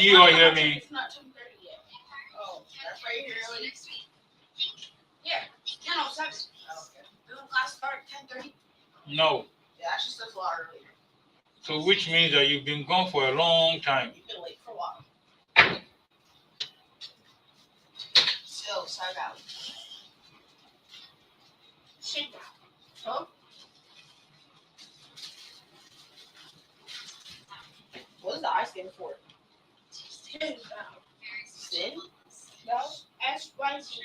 you all hear me? It's not 10:30 yet. Oh, that's right here early. Yeah, 10:07. Doesn't class start at 10:30? No. Yeah, actually starts a lot earlier. So which means that you've been gone for a long time. You've been late for a while. So, side out. Sit down. Huh? What does the I stand for? Sin. Sin? No. SYC.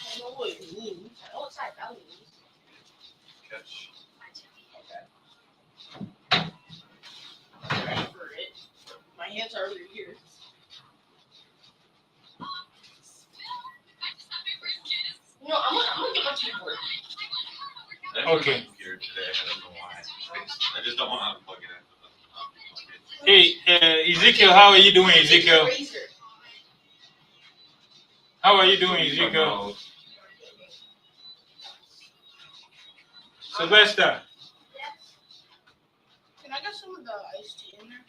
I know what it means. I know what side out means. Catch. Okay. For it. My hands are over here. No, I'm gonna get my keyboard. Okay. Here today, I don't know why. I just don't want to plug it in. Hey, Ezekiel, how are you doing, Ezekiel? Razor. How are you doing, Ezekiel? Sylvester. Can I get some of the iced tea in there?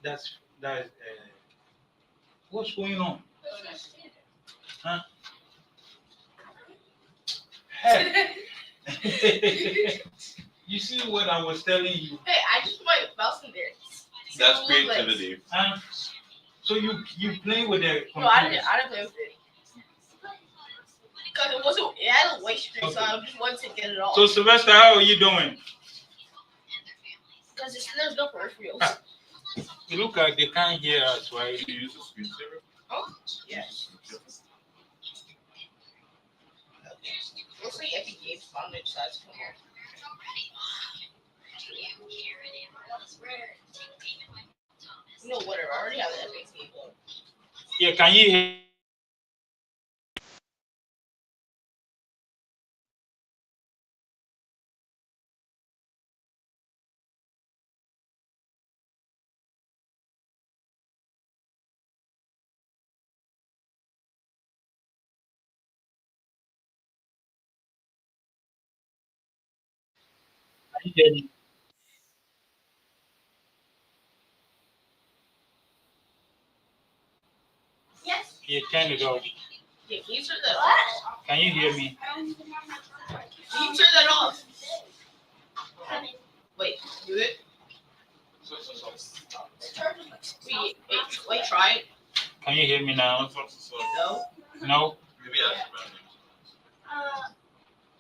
That's what's going on? Huh? Hey. You see what I was telling you? Hey, I just put my mouse in there. That's creativity. So you play with the computer? No, I didn't play with it. Because it had a waste screen, so I just wanted to get it off. So Sylvester, how are you doing? Because there's no peripherals. You look like they can't hear us, right? Did you use a screensaver? Oh, yes. Looks like Epic Games finally decides to come here. You know what? I already have the Epic Game though. Yeah, can you hear? Can you hear me? Yes. Yeah, turn it off. Yeah, can you turn that off? Can you hear me? Can you turn that off? Wait, do it. Wait, try it. Can you hear me now? No. No? Maybe that's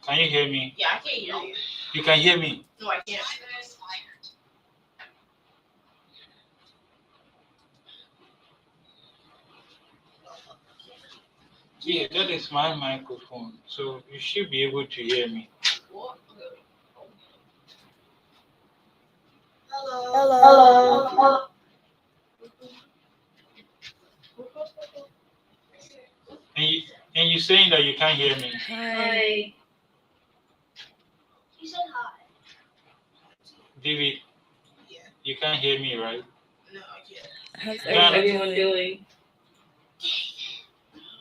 Can you hear me? Yeah, I can't hear you. You can hear me? No, I can't. Yeah, that is my microphone. So you should be able to hear me. What? Hello. And you're saying that you can't hear me. Hi. You said hi. David, Yeah. you can't hear me, right? No, I can't. How's Ghana. everyone doing?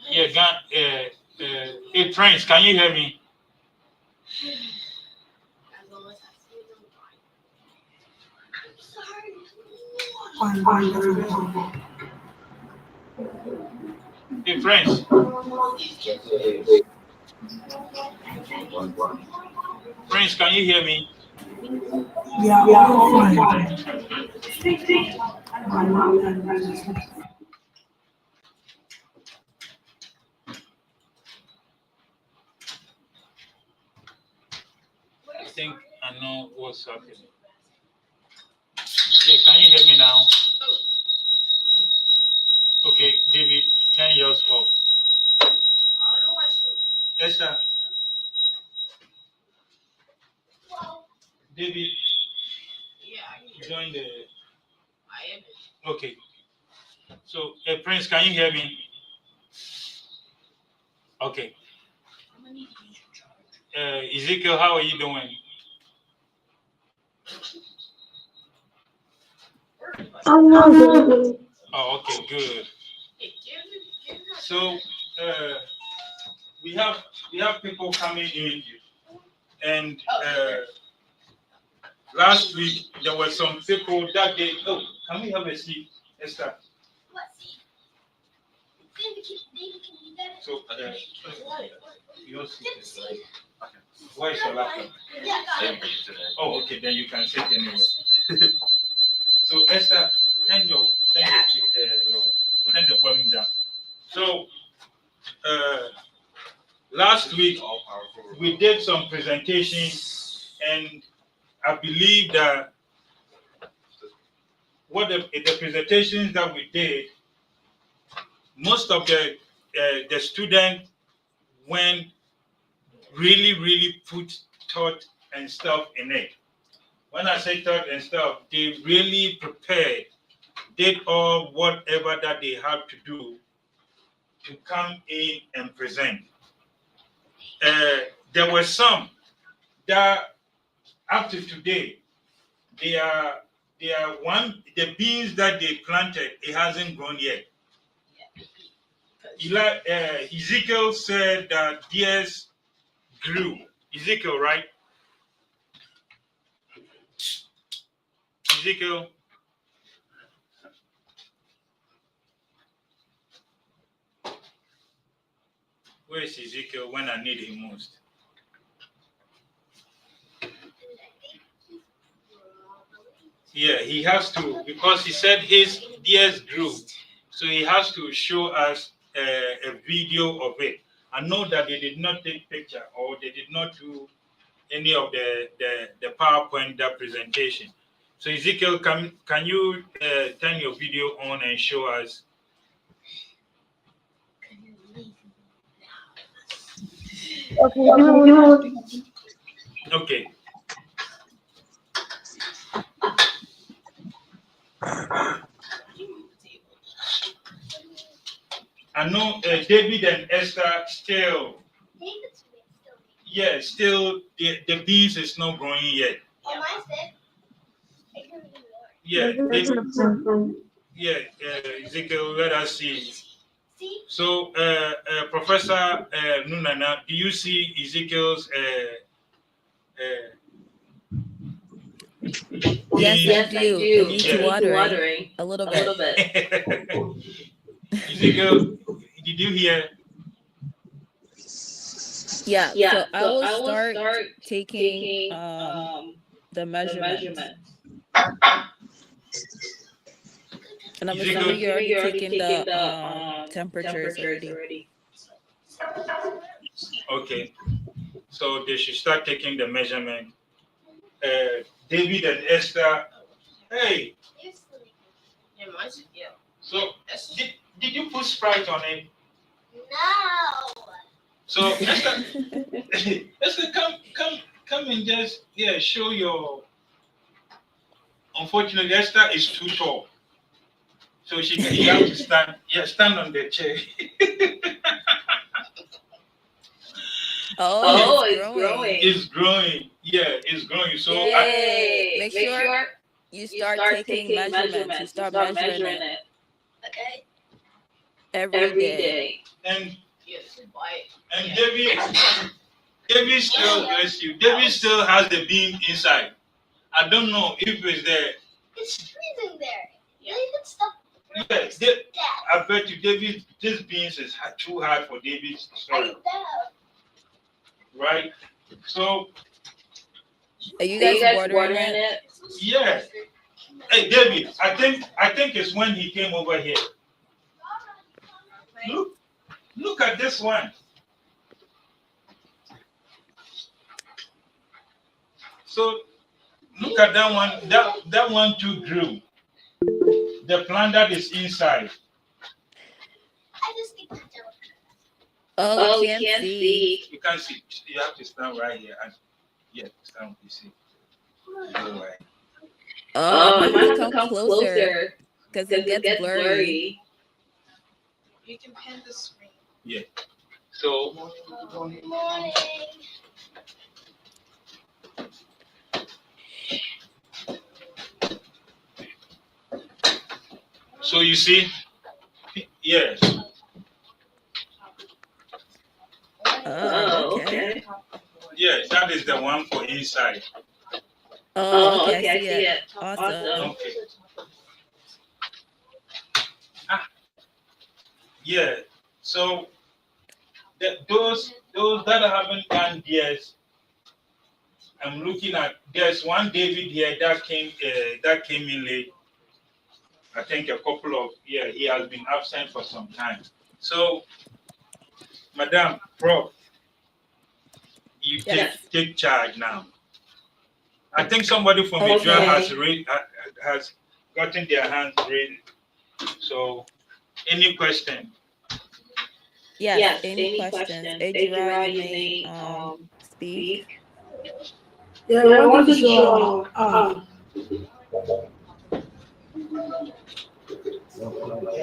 Yeah, hey, Prince, can you hear me? As long as I see them fine. Hey, Prince. Prince, can you hear me? Yeah, fine. I think I know what's happening. Yeah, can you hear me now? Okay, David, turn yours off. I don't know why it's so. Esther. David, Yeah, I can hear you. join the. I am. Okay. So, Prince, can you hear me? Okay. I'm gonna need to use your charger. Ezekiel, how are you doing? I'm not good. Oh, okay, good. Hey, give me that. So, we have people coming in, and last week there were some people that they. Oh, can we have a seat, Esther? What seat? David can be better. So your seat is right. Where's your laptop? Yeah. Oh, okay. Then you can sit anyway. So Esther, turn the volume down. So last week we did some presentation, and I believe that what the presentations that we did, most of the students went really put thought and stuff in it. When I say thought and stuff, they really prepared, did all whatever that they had to do to come in and present. There were some that up to today, the beans that they planted, it hasn't grown yet. Ezekiel said that theirs grew. Ezekiel, right? Ezekiel. Where is Ezekiel when I need him most? Yeah, he has to, because he said his theirs grew. So he has to show us a video of it. I know that they did not take picture or they did not do any of the PowerPoint that presentation. So Ezekiel, can you turn your video on and show us? Okay. I know David and Esther still. Yeah, still the beans is not growing yet. Yeah, Ezekiel, let us see. So, Professor Nunana, do you see Ezekiel's? Yes, I do. It needs watering a little bit. Ezekiel, did you hear? Yeah. So I will start taking the measurement. And I'm assuming you're already taking the temperatures already. Okay. So they should start taking the measurement. David and Esther, hey. So did you put Sprite on it? No. So Esther, Esther, come and just show your. Unfortunately, Esther is too tall, so you have to stand. Yeah, stand on the chair. It's growing. It's growing. Yeah, it's growing. So make sure you start taking measurements. You start measuring it. Okay. Every day. And David still bless you. David still has the bean inside. I don't know if it's there. It's freezing there. David, stop. Yes, I bet you, David, this beans is too hard for David's soil. Right? So, are you guys watering it? Yes. Hey, David, I think it's when he came over here. Look at this one. So look at that one. That one too grew. The plant that is inside. Oh, you can't see. You can't see. You have to stand right here. Stand. You see. I might have to come closer because it gets blurry. You can pin the screen. Yeah. So. Good morning. So you see, yes. Oh, okay. Yes, that is the one for inside. Oh, okay, I see it. Awesome. Okay. Yeah. So those that haven't done theirs, I'm looking at. There's one David here that came in late. I think a couple of he has been absent for some time. So, Madam Prof, you Yes. take charge now. I think somebody from Okay. Israel has gotten their hands raised. So, any question? Yes. Any questions? Adrian, you may speak. Yeah, I want to show.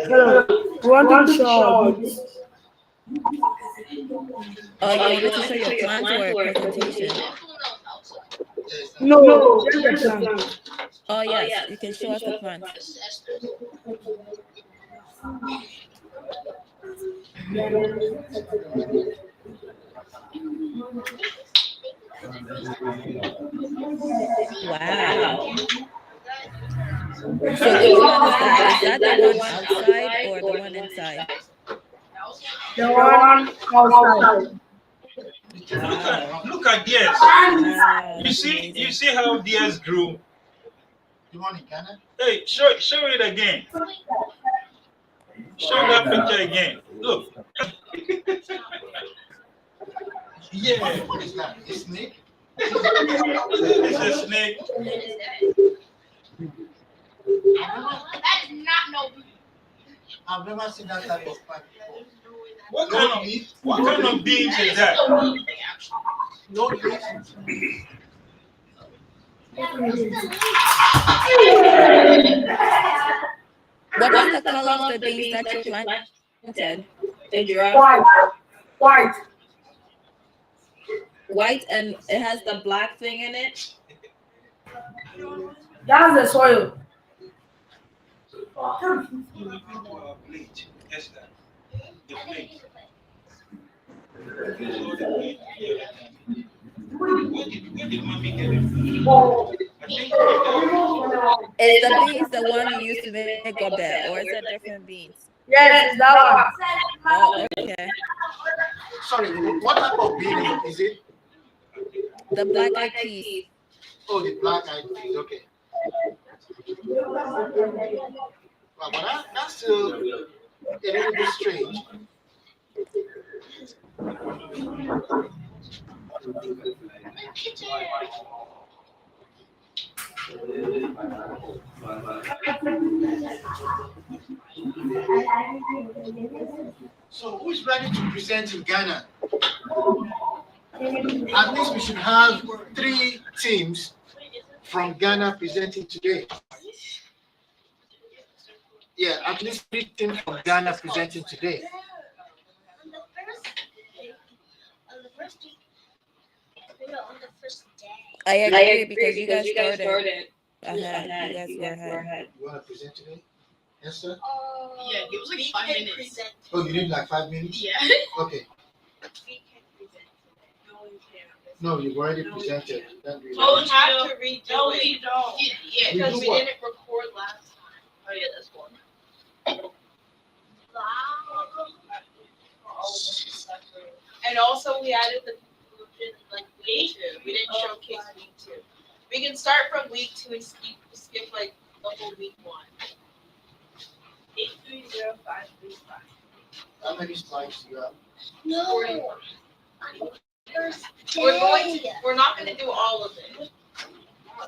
Hello. I want to show. Oh, you wanted to show your plans or a presentation? No, just the plan. Oh, yes. You can show us the plans. Wow. So which one is that? Is that the one outside or the one inside? The one outside. Look at theirs. Wow, You that's see amazing. how theirs grew. You want in Ghana? Hey, show it again. Show that picture again. Look. Yeah, What is that? A snake? it's a snake. That is not no. I've never seen that type of plant. What kind of beans is that? No leaf. What is the color of the beans that you planted? Adrian? White. White, and it has the black thing in it? That's the soil. Plate. Yes, that. The plate. Where did mommy get it? I think Is the beans the one you used to make gobe, or is it different beans? Yes, it's that one. Oh, okay. Sorry, what type of bean is it? The black eyed peas. Oh, the black eyed peas. Okay. Well, but that's still a little bit strange. So, who's ready to present in Ghana? At least we should have 3 teams from Ghana presenting today. Yeah, at least 3 teams from Ghana presenting today. On the first week, on the first day. I agree because you guys started ahead. You guys were ahead. You want to present today? Yes, sir? Yeah, it was like 5 minutes. Oh, you need like 5 minutes? Yeah. Okay. We can present today. No, we can't. No, you've already presented. Oh, we have to redo No, it. we don't. Yeah, We because do we what? didn't record last time. Oh yeah, that's one. And also we added the conclusion like week 2. We didn't showcase week 2. We can start from week 2 and skip like the whole week 1. 830-535. How many slides do you have? No. We're not going to do all of it.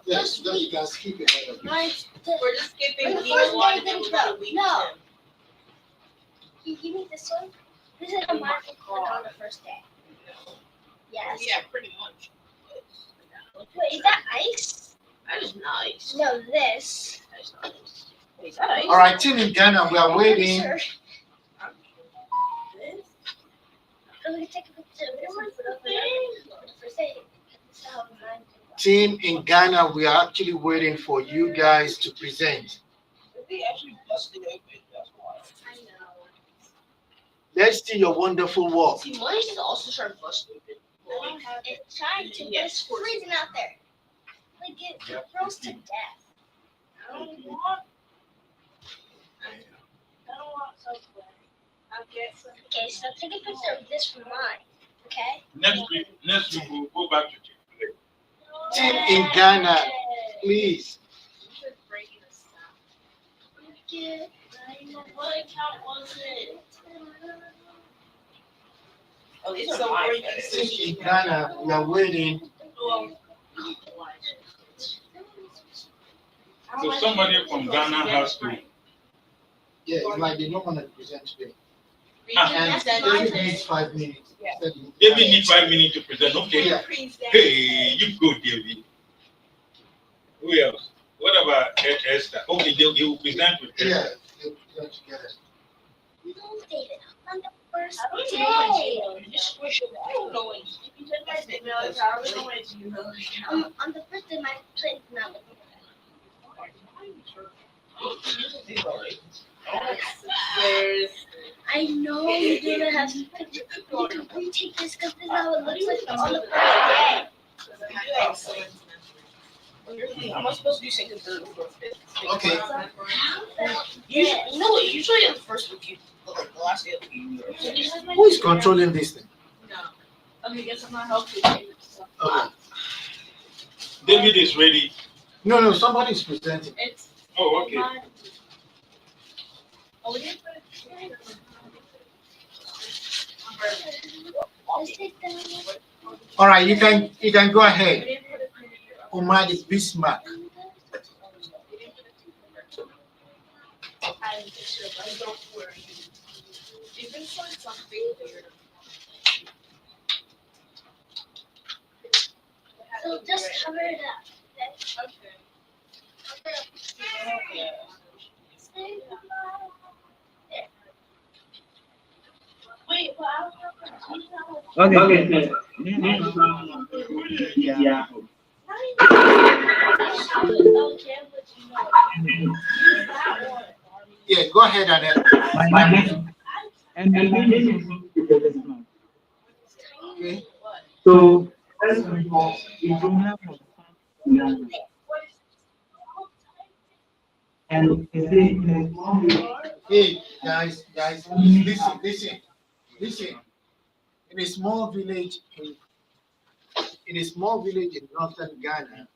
Yes, then you guys keep it. We're just skipping The week first 1 day and then we'll go to week no. 2. Can you give me this one? This is a mark on the first day. Yes. Yeah, pretty much. Wait, is that ice? That is nice. No, this. That is nice. Wait, is that ice? All right, team in Ghana, we are waiting. Sure. I'm gonna take a picture of this one for the first day. This is how mine did. Team in Ghana, we are actually waiting for you guys to present. They actually busted open, that's why. I know. Let's see your wonderful work. See, mine is also starting to bust open. It's trying to, but Yes, it's of course. freezing out there. they get froze to death. I don't want software. I'll get some. Okay, so take a picture of this for mine. Okay? Next week we'll go back to Chick-fil-A. Team in Ghana, please. You're breaking us down. Get What account was it? Oh, these So are mine. breaking Team in Ghana, we are waiting. So somebody from Ghana has to. Yeah, it's like they don't want to present today. We And can send David it. needs 5 minutes. David need 5 minutes to present. Okay. Yeah. Hey, you go, David. Who else? What about Esther? Okay, he will present with Esther. Yeah, they present together. no, David, on the first I don't day. know when you squish it. I don't know when. If you check my email, it's how I don't know when you know. On the first day, my plate not looking There's. I know you didn't have to picture. You can retake this because this is how it looks like on the first day. Am I supposed to do second, third, or fourth, fifth? Okay. Usually, you know what? Usually in the first week, the last day of the week. Who is controlling this thing? No. Okay, guess I'm not helping. Okay. David is ready. No, somebody is presenting. It's. Oh, okay. Oh, we didn't put it. Let's take that. All right, you can go We ahead. didn't put it. Omar is Bismarck. Don't worry. You can find something weird. So just cover it up. Okay. Say goodbye. Wait, but I Yeah, go ahead and okay. So, first of all, the program was found and is it in a small Hey, guys, listen. In a small village in northern Ghana,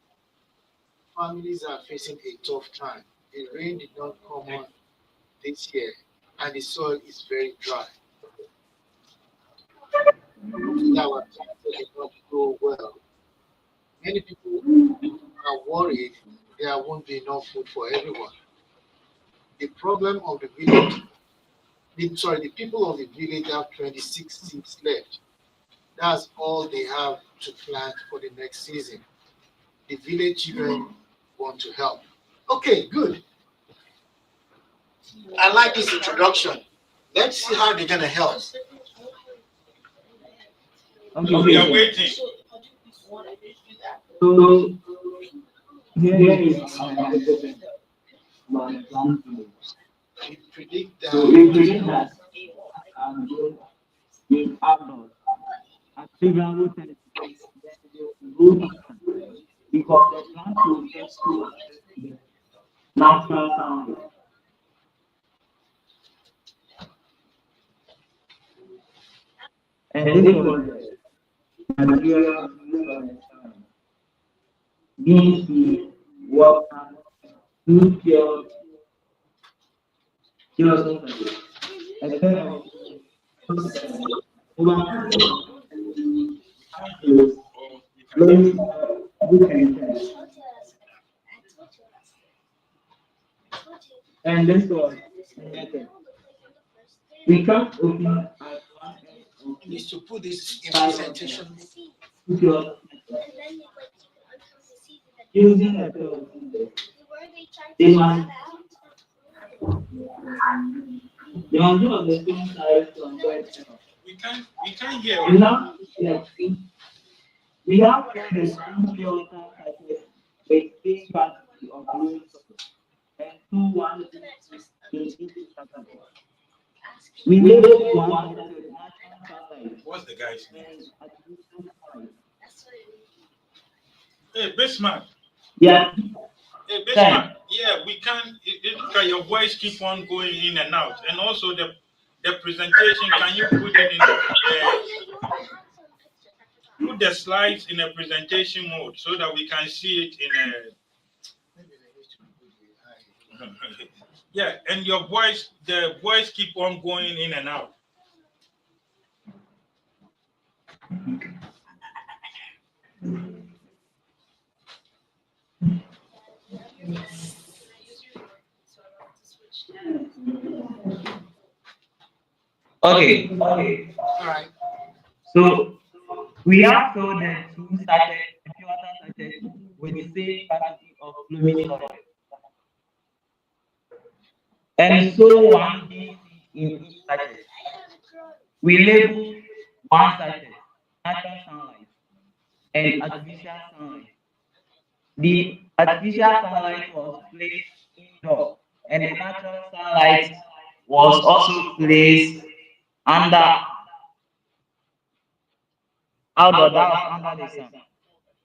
families are facing a tough time. The rain did not come on this year, and the soil is very dry. Our planting did not grow well. Many people are worried there won't be enough food for everyone. The problem of the village, the people of the village have 26 seeds left. That's all they have to plant for the next season. The village children want to help. Okay, good. I like this introduction. Let's see how they're gonna help. We are waiting. So, here is my plan. We predict So, we that predict that with outdoors, at children will tend to go because the plant will get to the natural sound. And this was Nigeria means the water, food, cure, and then and this was we can't open at one end is to put this in presentation. because And then you can uncount the seeds and using a tool, where they try They to want- grab out. the mountain of the stone size from where We can't hear. you know, like, we have the stone pure water cycle with 3 parts of blue and 2 1 we labeled one method natural sunlight What's the guy's name? and artificial sunlight. That's what it is. Hey, Bismarck. Yeah. Hey, Bismarck, yeah, we can. Look at your voice keep on going in and out, and also the presentation. Can you put it in? Put the slides in a presentation mode so that we can see it in a. Yeah, and your voice, the voice keep on going in and out. Okay. All right. So we have filled the two sachets, the pure water sachets, with the same quantity of fluid solid, and so one BC in each sachet. We label one sachet natural sunlight and artificial sunlight. The artificial sunlight was placed indoor, and the natural sunlight was also placed under outdoor, that was under the sun.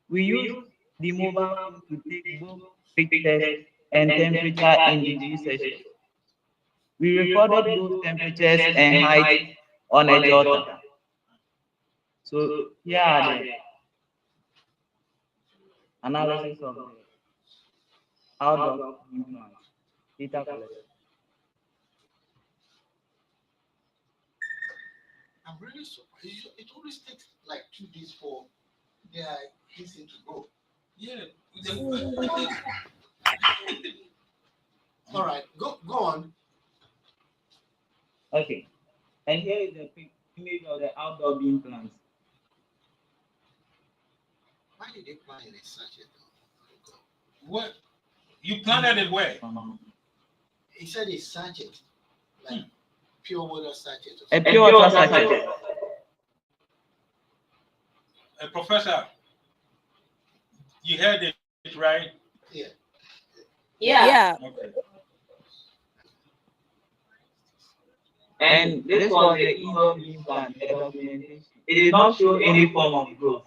We used the mobile phone to take both pictures and temperature in the two sessions. We recorded both temperatures and height on a jotter. So here are the analysis of the outdoor implants data collected. I'm really surprised. It always takes like 2 days for their instinct to go. Yeah. All right, go on. Okay, and here is the image of the outdoor beam plants. Why did they plan it in such a? What? You planted it where? He said it's sachet, like pure water sachet. A pure water sachet. Professor, you heard it right? Yeah. Yeah. Okay. And this was the indoor beam plant, the documentation. It did not show any form of growth.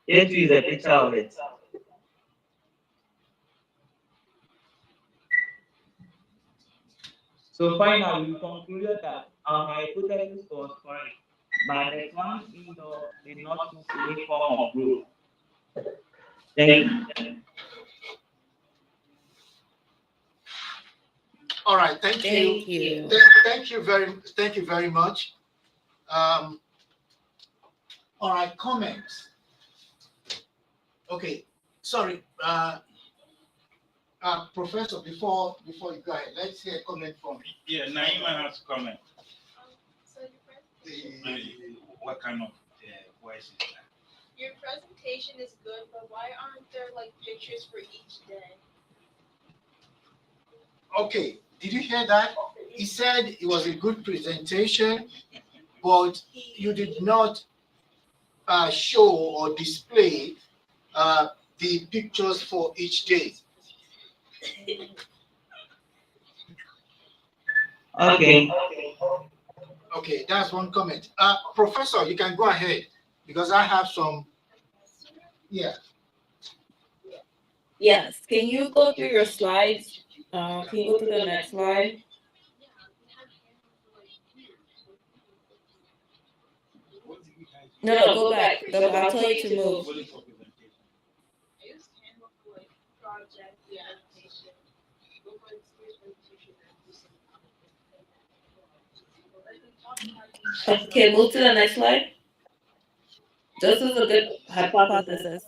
Here too is a picture of it. So finally, we concluded that our hypothesis was correct, but the plant indoor did not show any form of growth. Thank you. All right, thank you. Thank you. Thank you very much. All right, comments. Okay, sorry, Professor. Before you go ahead, let's hear a comment from Yeah, Naima has comment. So your presentation, What kind of voice is that? your presentation is good, but why aren't there like pictures for each day? Okay, did you hear that? He said it was a good presentation, but you did not show or display the pictures for each day. Okay. Okay, that's one comment. Professor, you can go ahead because I have some. Yeah. Yes. Can you go through your slides? Can you go to the next slide? No, go back. I'll tell you to move. I used Canva for like project, presentation. Google Experience presentation, and Okay, move to the next slide. This is a good hypothesis.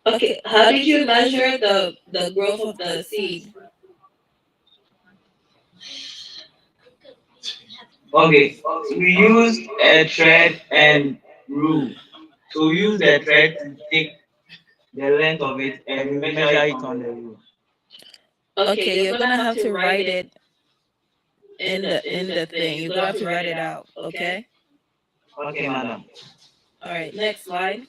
Okay, how did you measure the growth of the seed? Okay, we used a thread and rule. So we use the thread to take the length of it and we measure it on the rule. Okay, you're gonna have to write it in the thing. You're gonna have to write it out. Okay. Okay, madam. All right. Next slide.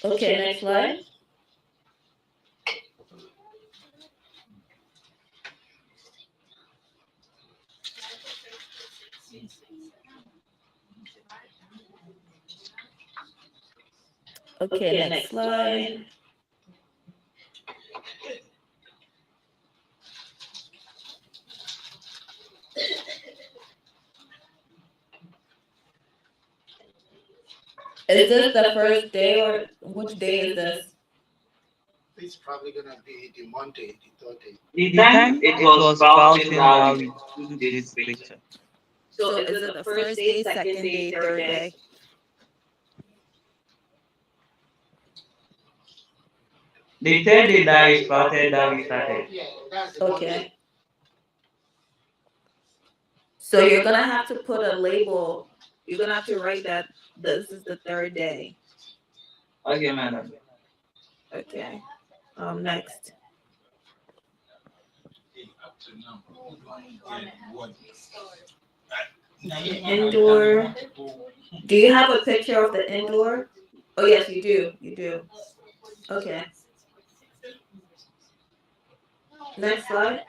Okay, next slide. Okay, next slide. Is this the first day or which day is this? It's probably gonna be the Monday, the third day. The time it was bouncing that we took this picture. So is it the first day, second day, third day? The third day that we started. Yeah, that's the Monday. Okay. So you're gonna have to put a label. You're gonna have to write that this is the third day. Okay, madam. Okay. Next. Up to now, what? Indoor. Do you have a picture of the indoor? Oh yes, you do. You do. Okay. Next slide.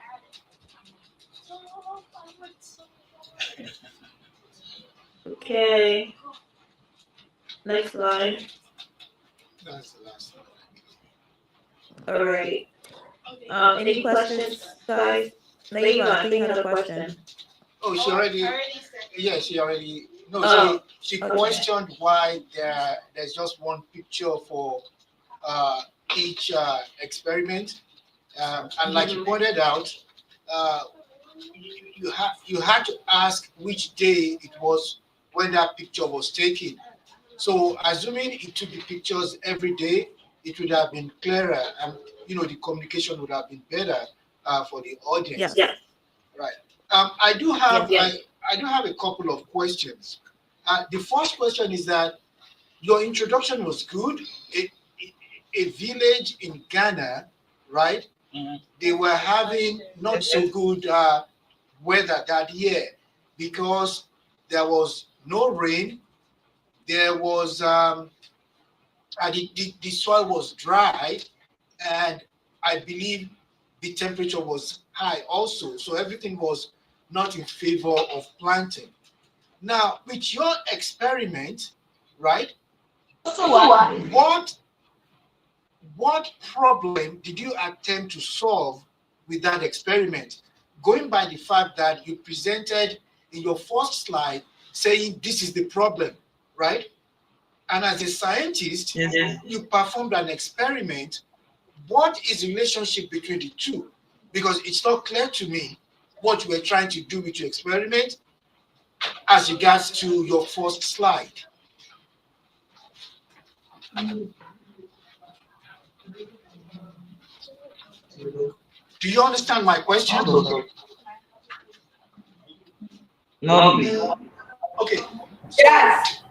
Okay. Next slide. That's the last one. All right. Any questions, guys? Naiva, I think you had a question. Oh, she already. I already said it. Yeah, she already. No, Oh, she okay. questioned why there's just one picture for each experiment, and like you pointed out, you had to ask which day it was when that picture was taken. So assuming it took the pictures every day, it would have been clearer, and the communication would have been better for the audience. Yeah. Right. I do have Yes. I do have a couple of questions. The first question is that your introduction was good. A village in Ghana, right? Mhm. They were having not so good weather that year because there was no rain. There was the soil was dry, and I believe the temperature was high also. So everything was not in favor of planting. Now, with your experiment, right? What problem did you attempt to solve with that experiment? Going by the fact that you presented in your first slide saying this is the problem, right? And as a scientist, Yes. you performed an experiment. What is the relationship between the two? Because it's not clear to me what you were trying to do with your experiment as regards to your first slide. Do you understand my question? No, please. Okay. Yes.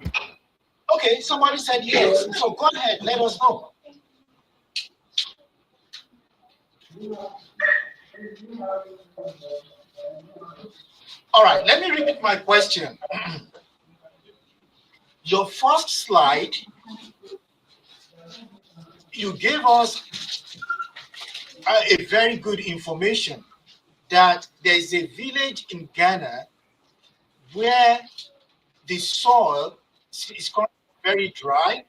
Okay, somebody said yes. So go ahead, let us know. All right, let me repeat my question. Your first slide, you gave us a very good information that there is a village in Ghana where the soil is currently very dry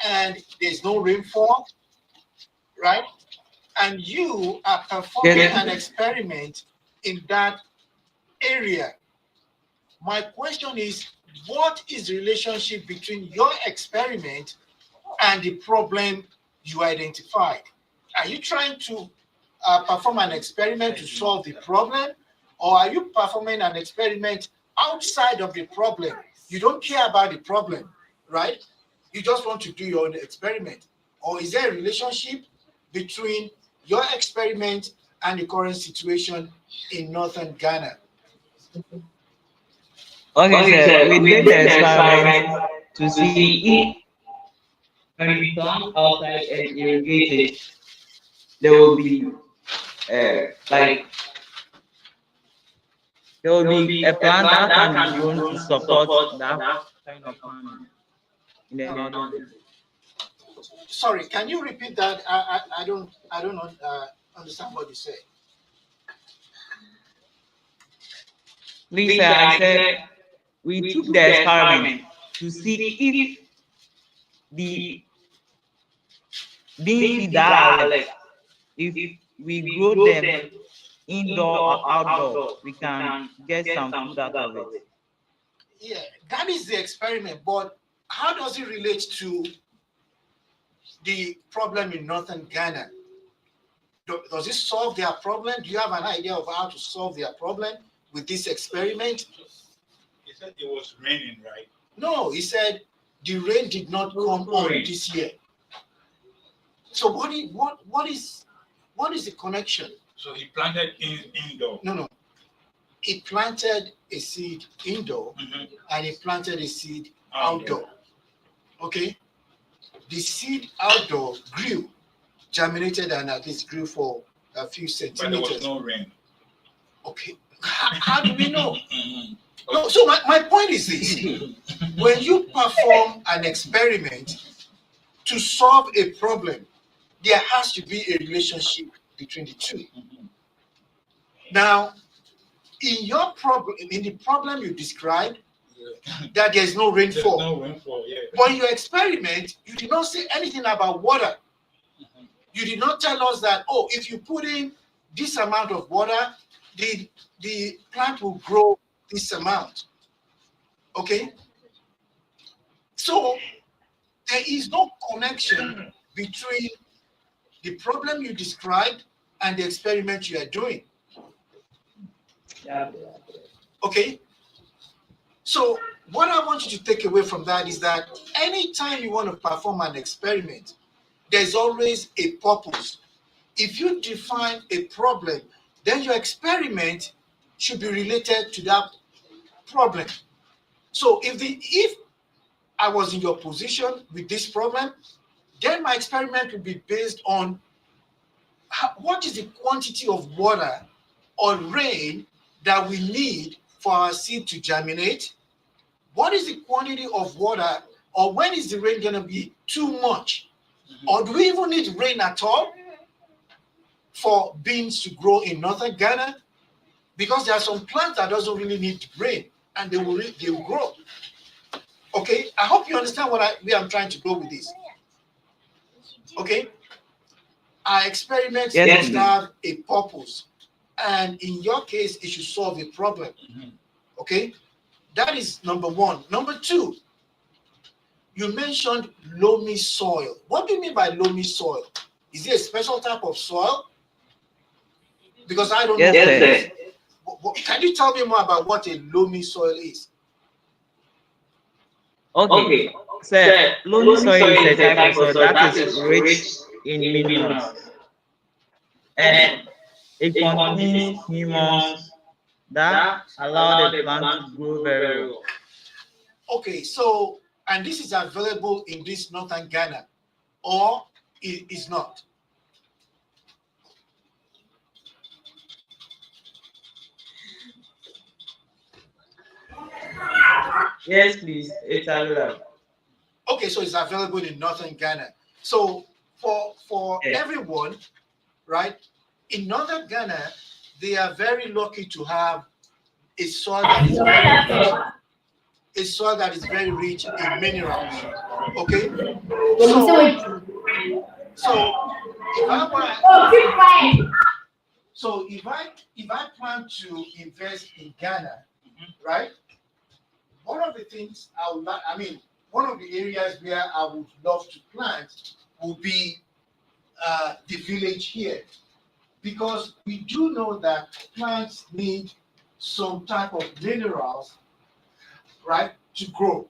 and there's no rainfall, right? And you are performing an experiment in that area. My question is, what is the relationship between your experiment and the problem you identified? Are you trying to perform an experiment to solve the problem, or are you performing an experiment outside of the problem? You don't care about the problem, right? You just want to do your own experiment. Or is there a relationship between your experiment and the current situation in northern Ghana? Okay, sir. We did the experiment to see if when we come outside and irrigate it, there will be like there will be a plant that can be grown to support that kind of farming in the northern. Sorry, can you repeat that? I don't understand what you said. Please, I said we took the experiment to see if the beans that are left, if we grow them indoor or outdoor, we can get some food out of it. Yeah, that is the experiment, but how does it relate to the problem in northern Ghana? Does it solve their problem? Do you have an idea of how to solve their problem with this experiment? He said it was raining, right? No, he said the rain did not come on this year. So what is the connection? So he planted indoor. No. He planted a seed indoor and he planted a seed outdoor. Okay? The seed outdoor grew, germinated, and at least grew for a few But centimeters. there was no rain. Okay. How do we know? No, so my point is this. When you perform an experiment to solve a problem, there has to be a relationship between the two. Now, in your problem, in the problem you described, that there's no rainfall. There's no rainfall, yeah. But in your experiment, you did not say anything about water. You did not tell us that, oh, if you put in this amount of water, the plant will grow this amount. Okay? So there is no connection between the problem you described and the experiment you are doing. Okay? So what I want you to take away from that is that anytime you want to perform an experiment, there's always a purpose. If you define a problem, then your experiment should be related to that problem. So if I was in your position with this problem, then my experiment would be based on what is the quantity of water or rain that we need for our seed to germinate. What is the quantity of water, or when is the rain going to be too much? Or do we even need rain at all for beans to grow in northern Ghana? Because there are some plants that doesn't really need rain and they will grow. Okay, I hope you understand where I'm trying to go with this. Okay, our experiments must have a purpose, and in your case, it should solve a problem. Okay, that is number one. Number two, you mentioned loamy soil. What do you mean by loamy soil? Is it a special type of soil? Because I don't know. Yes. Can you tell me more about what a loamy soil is? Okay. So, loamy soil is a type of soil that is rich in minerals, and it contains humus that allow the plant to grow very well. Okay, so, and this is available in this northern Ghana, or it is not? Yes, please. It's available. Okay, so it's available in northern Ghana. So for everyone, right, in northern Ghana, they are very lucky to have a soil that is very rich, a soil that is very rich in minerals. Okay, so if I want, so if I plan to invest in Ghana, right, one of the things one of the areas where I would love to plant would be the village here, because we do know that plants need some type of minerals, right, to grow.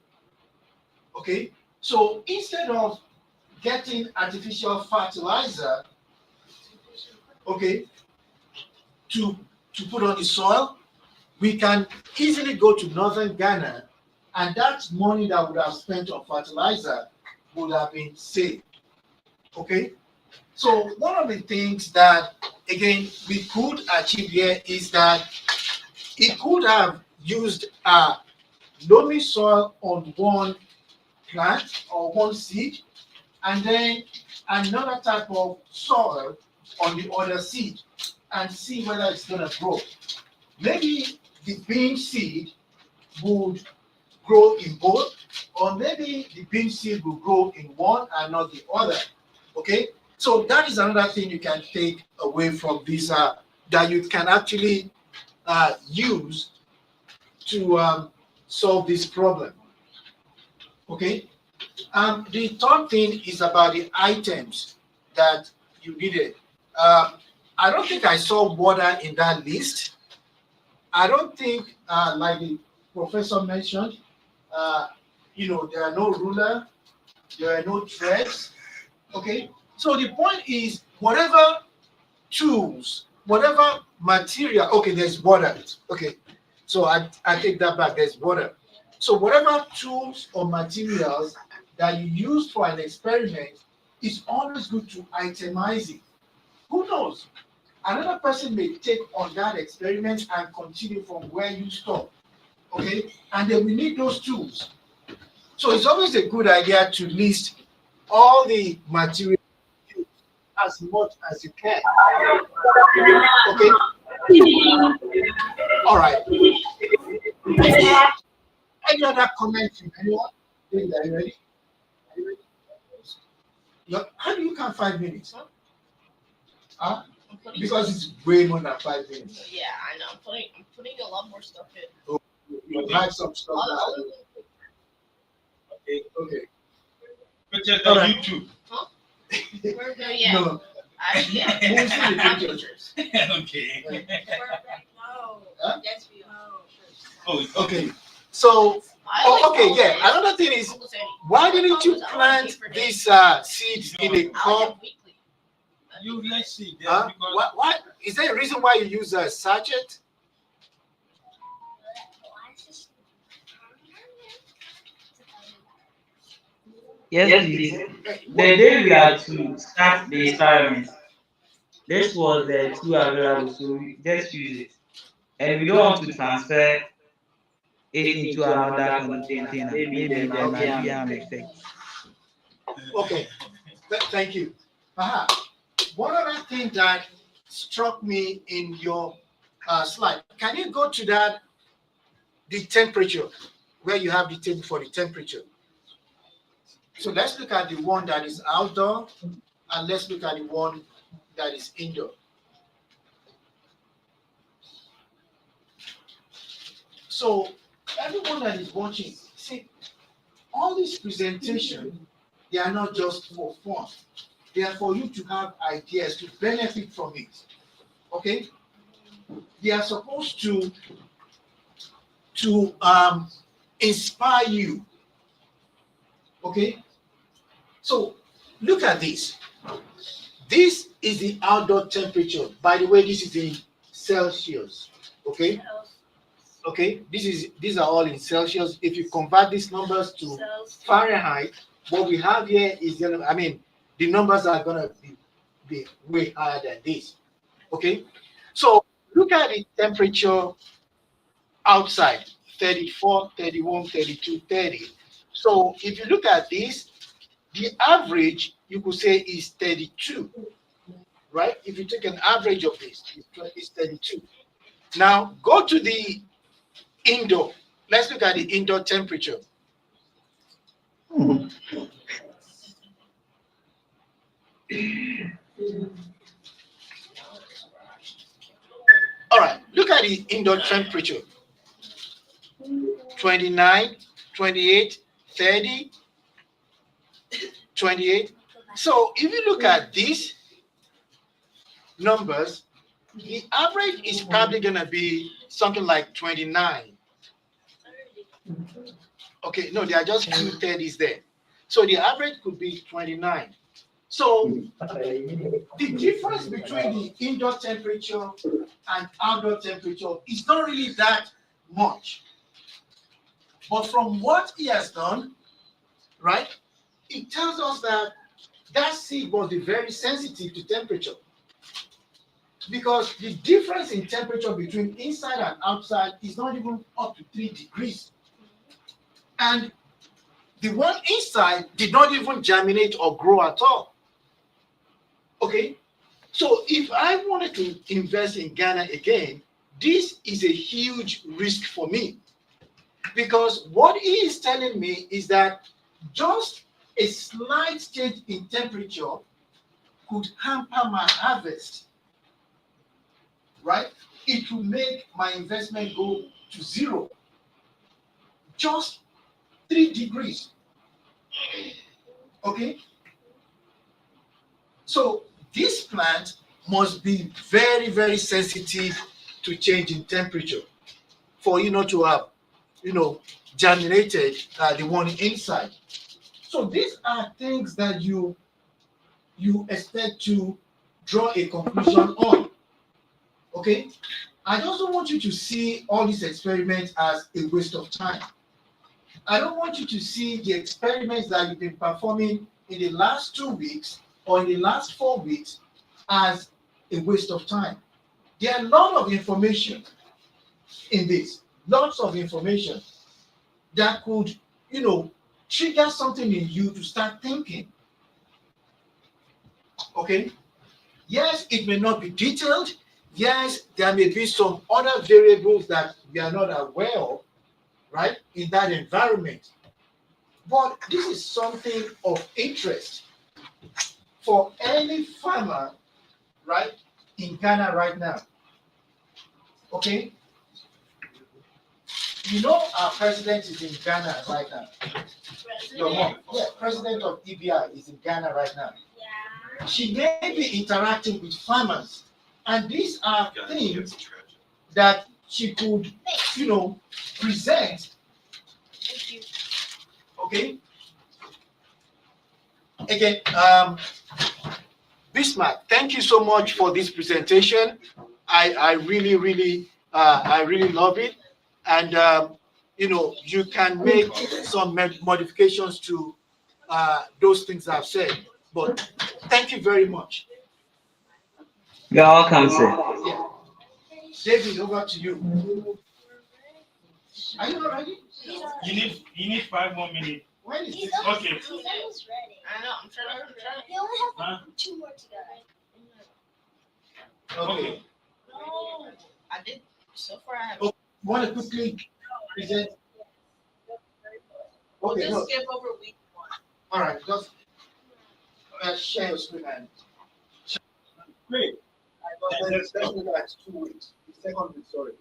Okay, so instead of getting artificial fertilizer, okay, to put on the soil, we can easily go to northern Ghana, and that money that would have spent on fertilizer would have been saved. Okay, so one of the things that, again, we could achieve here is that it could have used loamy soil on one plant or one seed, and then another type of soil on the other seed and see whether it's gonna grow. Maybe the bean seed would grow in both, or maybe the bean seed will grow in one and not the other. Okay, so that is another thing you can take away from this that you can actually use to solve this problem. Okay, the third thing is about the items that you needed. I don't think I saw water in that list. I don't think, like the professor mentioned, there are no ruler, there are no threads. Okay, so the point is, whatever tools, whatever material. Okay, there's water. Okay, so I take that back. There's water. So whatever tools or materials that you use for an experiment, it's always good to itemize it. Who knows? Another person may take on that experiment and continue from where you stop. Okay, and then we need those tools. So it's always a good idea to list all the materials as much as you can. Okay. All right. Any other comments from anyone? Are you ready? Are you ready? How do you count 5 minutes? Huh? Because it's way more than 5 minutes. Yeah, I know. I'm putting a lot more stuff in. Oh, you had some stuff. Okay. But just All on right. YouTube. No, yeah. No. Yeah. We'll see the I'm pictures. Okay. No. Huh? Yes, we are. Oh, Okay. So, okay, yeah. Another thing is, Almost any. why didn't you plant these seeds in a I'll cup? get weekly. You let's see. There, Huh? because Why? Is there a reason why you use a sachet? Yes, please. The day we are to start the experiment, this was the two available, so we just use it. And we don't want to transfer it into another container. Maybe there might be an effect. Okay, thank you. One other thing that struck me in your slide, can you go to that, the temperature, where you have the table for the temperature? So let's look at the one that is outdoor, and let's look at the one that is indoor. So everyone that is watching, see, all these presentations, they are not just for fun. They are for you to have ideas, to benefit from it. Okay? They are supposed to inspire you. Okay? So look at this. This is the outdoor temperature. By the way, this is in Celsius. Okay? Okay, these are all in Celsius. If you convert these numbers to Fahrenheit, what we have here is the numbers are gonna be way higher than this. Okay, so look at the temperature outside: 34, 31, 32, 30. So if you look at this, the average you could say is 32, right? If you take an average of this, it's 32. Now go to the indoor. Let's look at the indoor temperature. All right, look at the indoor temperature. 29, 28, 30, 28. So if you look at these numbers, the average is probably going to be something like 29. Okay, no, there are just 2 30s there. So the average could be 29. So the difference between the indoor temperature and outdoor temperature is not really that much. But from what he has done, right, it tells us that that seed was very sensitive to temperature. Because the difference in temperature between inside and outside is not even up to 3 degrees. And The one inside did not even germinate or grow at all. Okay, so if I wanted to invest in Ghana again, this is a huge risk for me, because what he is telling me is that just a slight change in temperature could hamper my harvest, right? It will make my investment go to zero. Just 3 degrees. Okay? So this plant must be very, very sensitive to change in temperature for you not to have, germinated the one inside. So these are things that you expect to draw a conclusion on. Okay? I just don't want you to see all these experiments as a waste of time. I don't want you to see the experiments that you've been performing in the last 2 weeks or in the last 4 weeks as a waste of time. There are a lot of information in this, lots of information that could, trigger something in you to start thinking. Okay? Yes, it may not be detailed. Yes, there may be some other variables that we are not aware of, right, in that environment. But this is something of interest for any farmer, right, in Ghana right now. Okay? Our president is in Ghana right now. Your mom, yeah, president of EBI is in Ghana right now. Yeah. She may be interacting with farmers, and these are things that she could, present. Okay. Again, Bismarck, thank you so much for this presentation. I really love it, and you can make some modifications to those things I've said. But thank you very much. You're welcome, sir. Yeah. David, over to you. Are you not ready? You need 5 more minutes. When is this? Okay. He's almost ready. I know. I'm trying to. They only have Huh? 2 more to go. Okay. No, I did. So far, I have. You want to quickly present? We'll Okay, just no. skip over week 1. All right, just share your screen and great. Let's look at 2 weeks. The second week, sorry.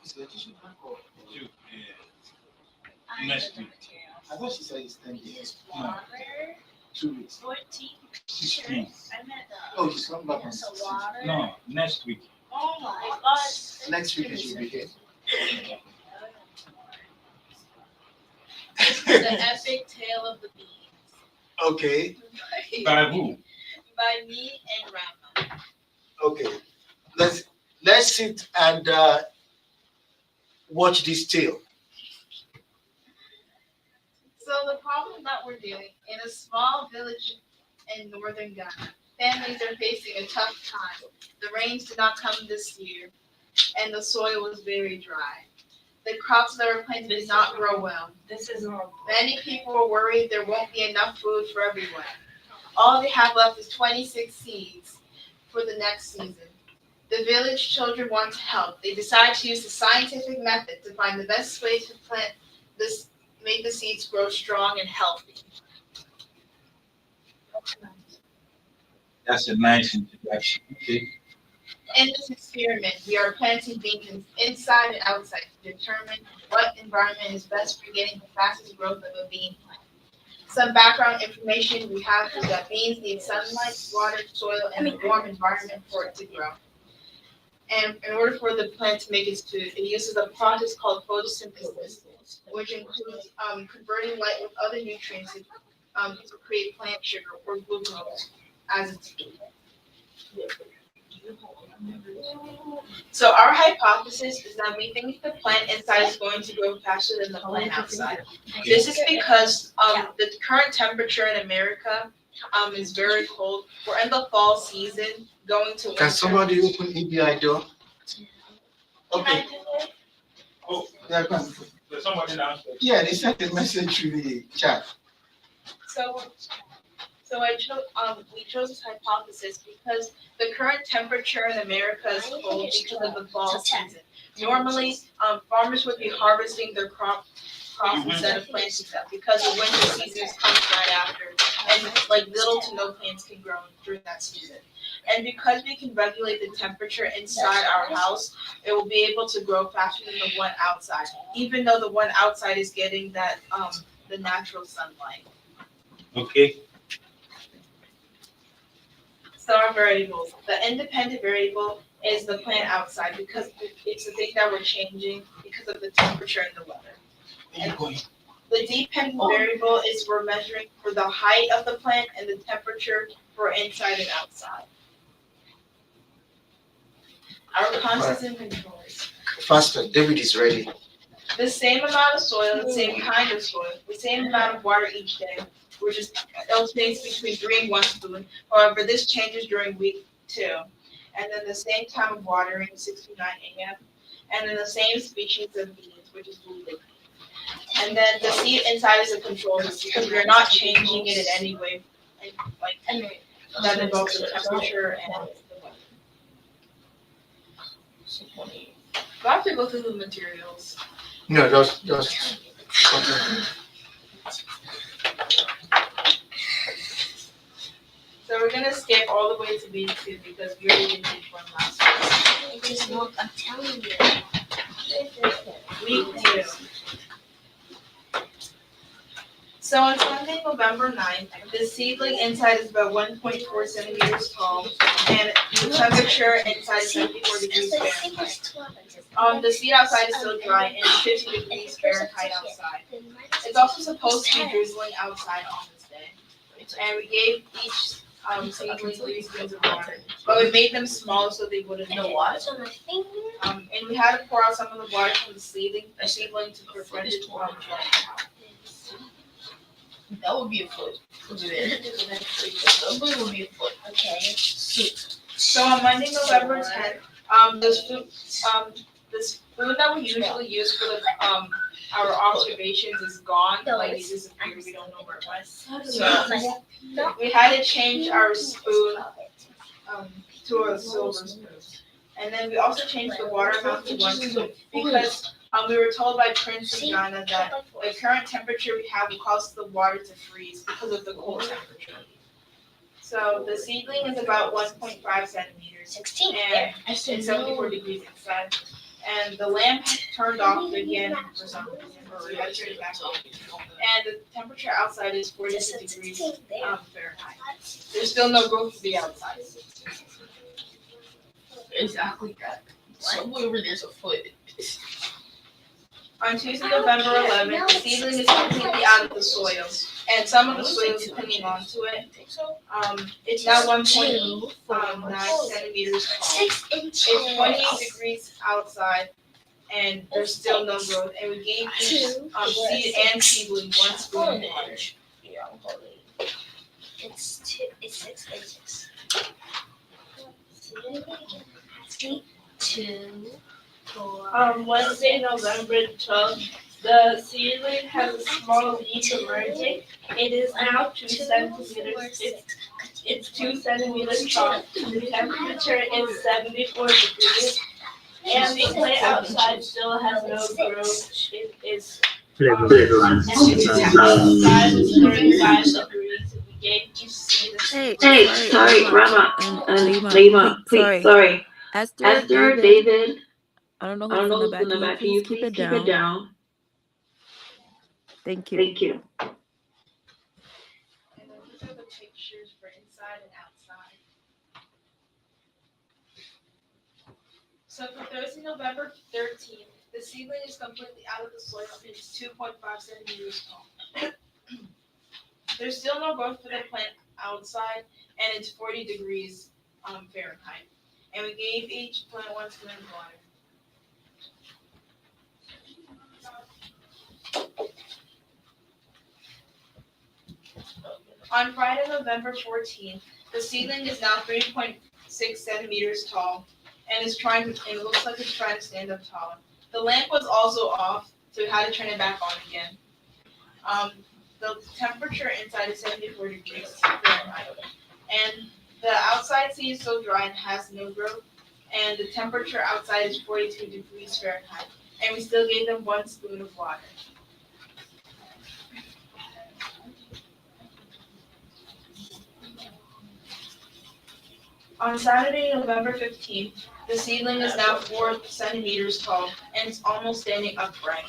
Is Letitia back or? Next week. I thought she said it's 10 days. His water, 2 weeks. 14 16. I meant Oh, she's coming back on the 16. water. No, next week. Oh my gosh. Next week she'll be here. The Epic Tale of the Bees Okay, By who? by me and Rama. okay. Let's sit and watch this tale. So the problem that we're dealing in a small village in northern Ghana, families are facing a tough time. The rains did not come this year, and the soil was very dry. The crops that were planted did not grow well. This is normal. Many people are worried there won't be enough food for everyone. All they have left is 26 seeds for the next season. The village children want to help. They decide to use the scientific method to find the best way to plant this, make the seeds grow strong and healthy. That's a nice introduction. Okay. In this experiment, we are planting beans inside and outside to determine what environment is best for getting the fastest growth of a bean plant. Some background information we have is that beans need sunlight, water, soil, and a warm environment for it to grow. And in order for the plant to make its food, it uses a process called photosynthesis, which includes converting light with other nutrients to create plant sugar or glucose as its food. So our hypothesis is that we think the plant inside is going to grow faster than the plant outside. This is because the current temperature in America is very cold. We're in the fall season, going to winter. Can somebody open EBI door? Okay, Oh, yeah, go on. there's somebody downstairs. Yeah, they sent a message to the chat. We chose this hypothesis because the current temperature in America is cold because of the fall season. Normally, farmers would be harvesting their crops instead of planting them because the winter season comes right after, and like little to no plants can grow during that season. And because we can regulate the temperature inside our house, it will be able to grow faster than the one outside, even though the one outside is getting that the natural sunlight. Okay. So our variables, the independent variable is the plant outside because it's the thing that we're changing because of the temperature and the weather. And the dependent variable is we're measuring for the height of the plant and the temperature for inside and outside. Our constants and controls. Faster, David is ready. The same amount of soil, the same kind of soil, the same amount of water each day. We're just alternates between 3 and 1 spoon. However, this changes during week 2. And then the same time of watering, 6 to 9 a.m. And then the same species of beans, which is blue leaf. And then the seed inside is a control because we're not changing it in any way, like that involves the temperature and the weather. Do I have to go through the materials? No, just continue. So we're gonna skip all the way to B2 because we already did one last week. I'm telling you. Week 2. So on Sunday, November 9th, the seedling inside is about 1.4 centimeters tall, and the temperature inside is 74 degrees Fahrenheit. The seed outside is still dry and 50 degrees Fahrenheit outside. It's also supposed to be drizzling outside on this day. And we gave each seedling 3 spoons of water, but we made them smaller so they wouldn't know what. And we had to pour out some of the water from the seedling to prevent it from drying out. That would be a foot. That would be a foot. Okay. So on Monday, November 10th, the spoon that we usually use for our observations is gone. Like it disappeared. We don't know where it went. So we had to change our spoon to a silver spoon. And then we also changed the water amount to 1 spoon because we were told by Prince of Ghana that the current temperature we have will cause the water to freeze because of the cold temperature. So the seedling is about 1.5 centimeters 16. and it's 74 degrees inside. And the lamp turned off again for some reason, or we had to turn it back on. And the temperature outside is 46 degrees Fahrenheit. There's still no growth to the outside. Exactly that. Somewhere where there's a foot. On Tuesday, November 11th, the seedling is completely out of the soil, and some of the soil is clinging onto it. It's now 1.9 centimeters tall. 6 inches. It's 28 degrees outside, and there's still no growth. And we gave each seed and seedling 1 spoon of water. It's 6 inches. See? 2, 4. Wednesday, November 12th, the seedling has a small leaf emerging. It is now 2 centimeters. It's 2 centimeters tall. The temperature is 74 degrees. And the plant outside still has no growth. It is and its outside is 35 degrees. We gave each seed a Hey, sorry, Rama, Lima, sorry. Esther, David, I don't know who's in the back. Can you please keep it down? Thank you. And then these are the pictures for inside and outside. So for Thursday, November 13th, the seedling is completely out of the soil and it's 2.5 centimeters tall. There's still no growth for the plant outside and it's 40 degrees Fahrenheit. And we gave each plant 1 spoon of water. On Friday, November 14th, the seedling is now 3.6 centimeters tall, and it looks like it's trying to stand up taller. The lamp was also off, so we had to turn it back on again. The temperature inside is 74 degrees Fahrenheit, and the outside seed is so dry and has no growth, and the temperature outside is 42 degrees Fahrenheit, and we still gave them 1 spoon of water. On Saturday, November 15th, the seedling is now 4 centimeters tall and it's almost standing upright.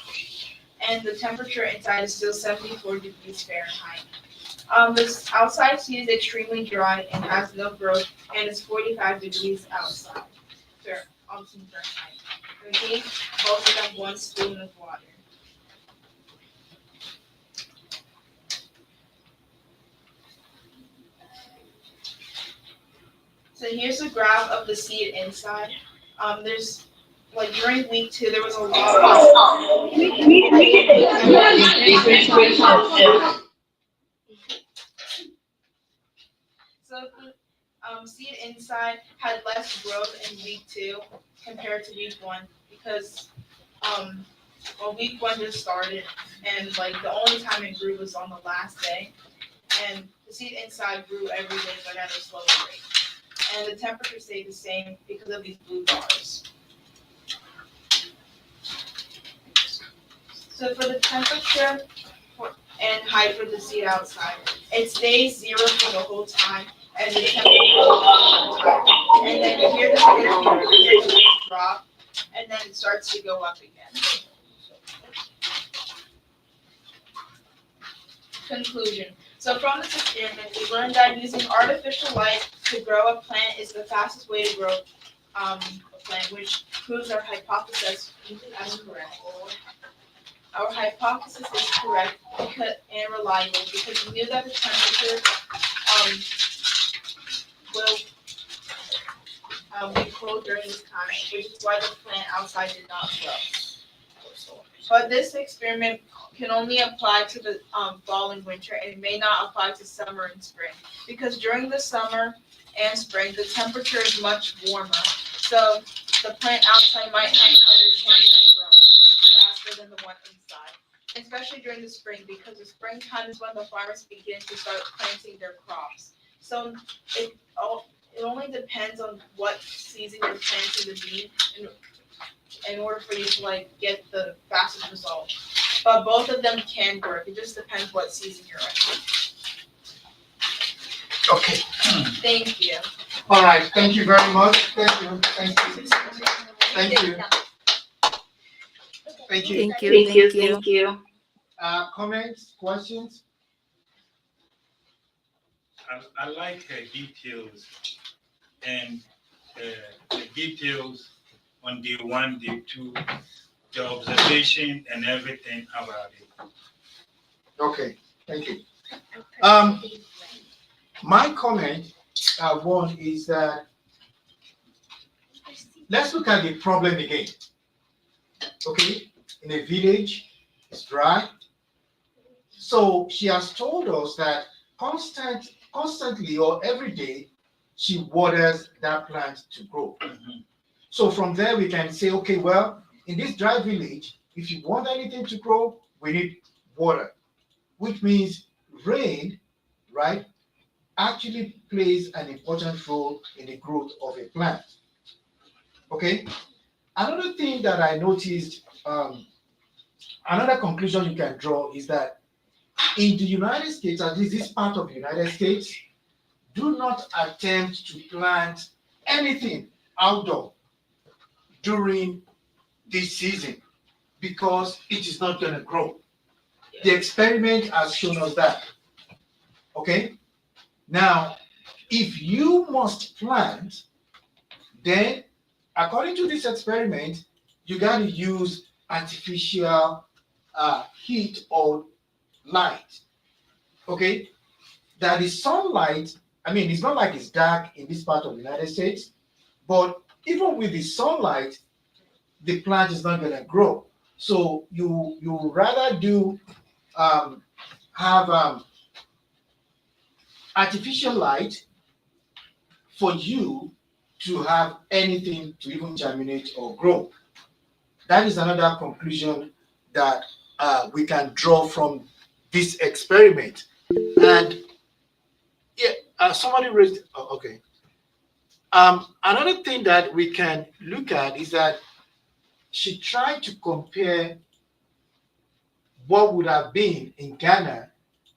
And the temperature inside is still 74 degrees Fahrenheit. This outside seed is extremely dry and has no growth, and it's 45 degrees outside. Fahrenheit. We gave both of them 1 spoon of water. So here's a graph of the seed inside. There's during week 2 there was a lot So the seed inside had less growth in week 2 compared to week 1 because week 1 just started and the only time it grew was on the last day, and the seed inside grew every day but at a slower rate. And the temperature stayed the same because of these blue bars. So for the temperature and height for the seed outside, it stays 0 for the whole time, and the temperature for the whole time. And then here the temperature drop, and then it starts to go up again. Conclusion. So from this experiment, we learned that using artificial light to grow a plant is the fastest way to grow a plant, which proves our hypothesis as correct. Our hypothesis is correct and reliable because we knew that the temperature will be cold during this time, which is why the plant outside did not grow. But this experiment can only apply to the fall and winter, and it may not apply to summer and spring, because during the summer and spring the temperature is much warmer, so the plant outside might have a better chance at growing faster than the one inside, especially during the spring, because the springtime is when the farmers begin to start planting their crops. So it only depends on what season you're planting the bean in order for you to get the fastest result. But both of them can work. It just depends what season you're in. Okay. Thank you. All right. Thank you very much. Thank you. Thank you. Thank you. Thank you. Thank you. Comments, questions? I like her details and the details on day 1, day 2, the observation and everything about it. Okay, thank you. My comment, one, is that let's look at the problem again. Okay, in a village, it's dry. So she has told us that constantly or every day, she waters that plant to grow. So from there, we can say, okay, well, in this dry village, if you want anything to grow, we need water, which means rain, right, actually plays an important role in the growth of a plant. Okay? Another thing that I noticed, another conclusion you can draw is that in the United States, at least this part of the United States, do not attempt to plant anything outdoor during this season because it is not going to grow. The experiment has shown us that. Okay? Now, if you must plant, then according to this experiment, you got to use artificial heat or light. Okay? That the sunlight, I mean, it's not like it's dark in this part of the United States, but even with the sunlight, the plant is not going to grow. So you rather do have artificial light for you to have anything to even germinate or grow. That is another conclusion that we can draw from this experiment. And yeah, somebody raised. Oh, okay. Another thing that we can look at is that she tried to compare what would have been in Ghana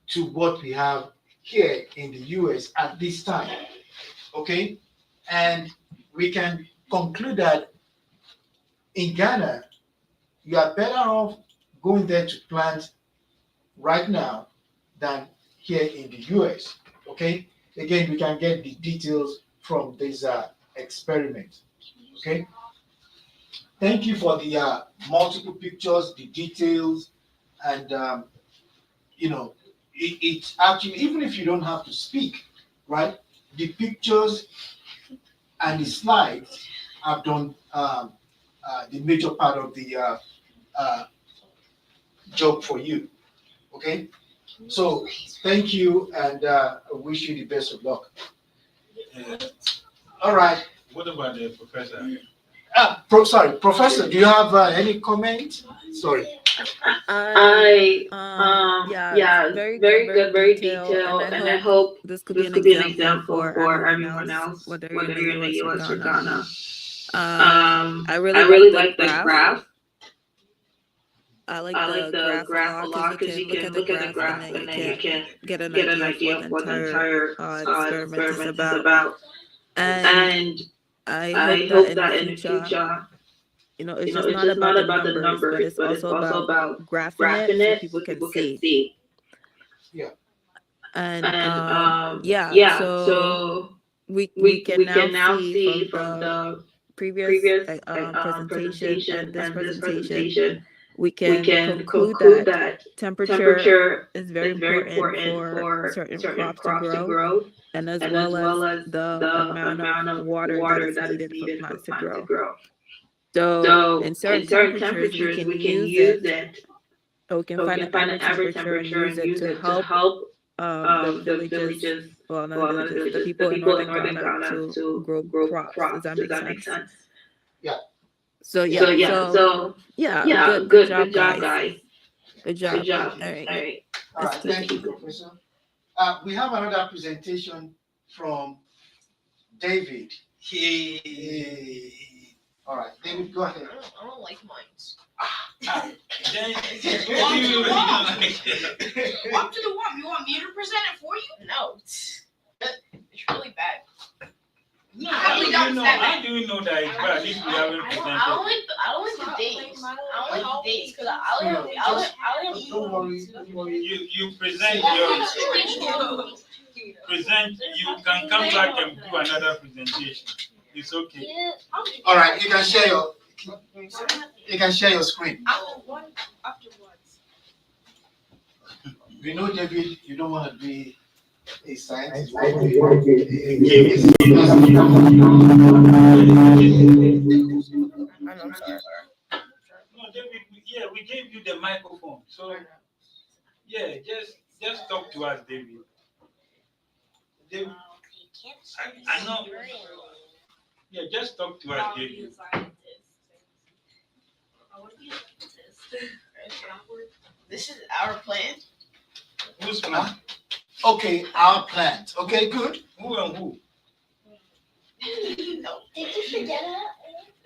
to what we have here in the US at this time. Okay? And we can conclude that in Ghana, you are better off going there to plant right now than here in the US. Okay? Again, we can get the details from this experiment. Okay? Thank you for the multiple pictures, the details, and it actually, even if you don't have to speak, right? The pictures and the slides have done the major part of the job for you. Okay, so thank you, and I wish you the best of luck. All right. What about the professor? Sorry, Professor, do you have any comment? Sorry. Yeah, very good, very detailed, and I hope this could be an example for everyone else, whether you're in the US or Ghana. I really like the graph. I like the graph a lot because you can look at the graph and then you can get an idea of what the entire experiment is about. And I hope that in the future, It's just it's not just about not the about the numbers, but it's also about graphing it so people can see. Yeah. And Yeah, so so we can can now now see see from from the the previous presentation presentation and and this this presentation, presentation, we we can can conclude conclude that that temperature temperature is very is very important important for for certain certain crops to crops to grow, grow, and as and as well as well as the the amount of amount of water that water is that is needed for needed for plants to plants to grow. grow. So So in certain in certain temperatures, we temperatures, can we can use use it, it, or we can or we find can an find an average average temperature and temperature use and it use to it to help help the the villages, villages, well, not the well, not the villages, the villages, the people in people in northern northern Ghana Ghana to to grow grow crops. Does crops. that Does make that make sense? sense? So So yeah, so yeah, good good job, job, guys. guys. Good job. Good job. All right. All right. All Let's right. keep Thank you, Professor. We have another presentation from David. All right, David, go ahead. I don't like mines. Then Walk to the wall. Walk to the wall. You want me to present it for you? No. It's really bad. No, how do you know that it's bad if we haven't I presented? don't like the dates. I don't like the dates because I only have Don't worry. You present you can come back and do another presentation. It's okay. All right, you can share your screen. afterwards. We know, David, you don't want to be a scientist. No, David, we gave you the microphone. So yeah, just talk to us, David. David, I know. Yeah, just talk to us, David. This is our plan. Who's plan? Okay, our plant. Okay, good. Who and who? No, Did you forget it?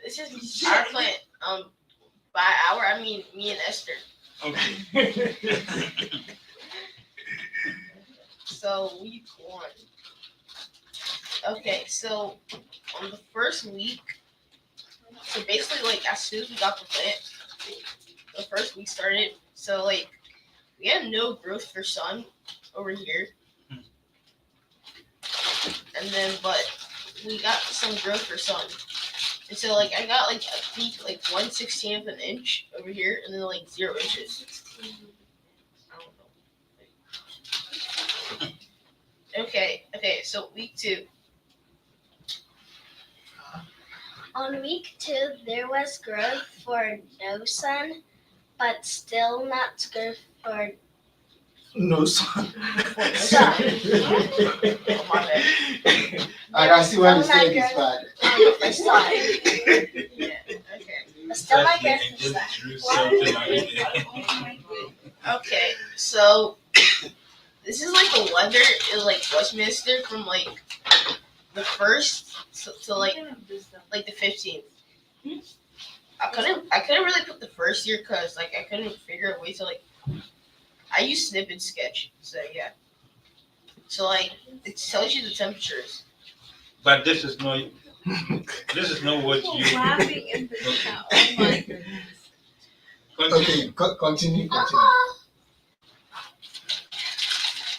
this is our plan. By our, I mean me and Esther. Okay. So week 1. Okay, so on the first week, so basically like as soon as we got the plant, the first week started. So like we had no growth for sun over here, and then but we got some growth for sun. And so like I got like a peak like 1/16 of an inch over here, and then like 0 inches. Okay, so week 2. On week 2, there was growth for no sun, but still not growth No, son. Son. I can see why the state is bad. My son. Yeah, okay. But still my Exactly, and grandpa's just son. drew something on it. Okay, so this is like the weather in like Westminster from like the 1st to like the 15th. I couldn't really put the first year because like I couldn't figure a way to like I use Snippet Sketch, so yeah. So like it tells you the temperatures. But this is not what you. Laughing in the chat. Oh my goodness. Okay, continue.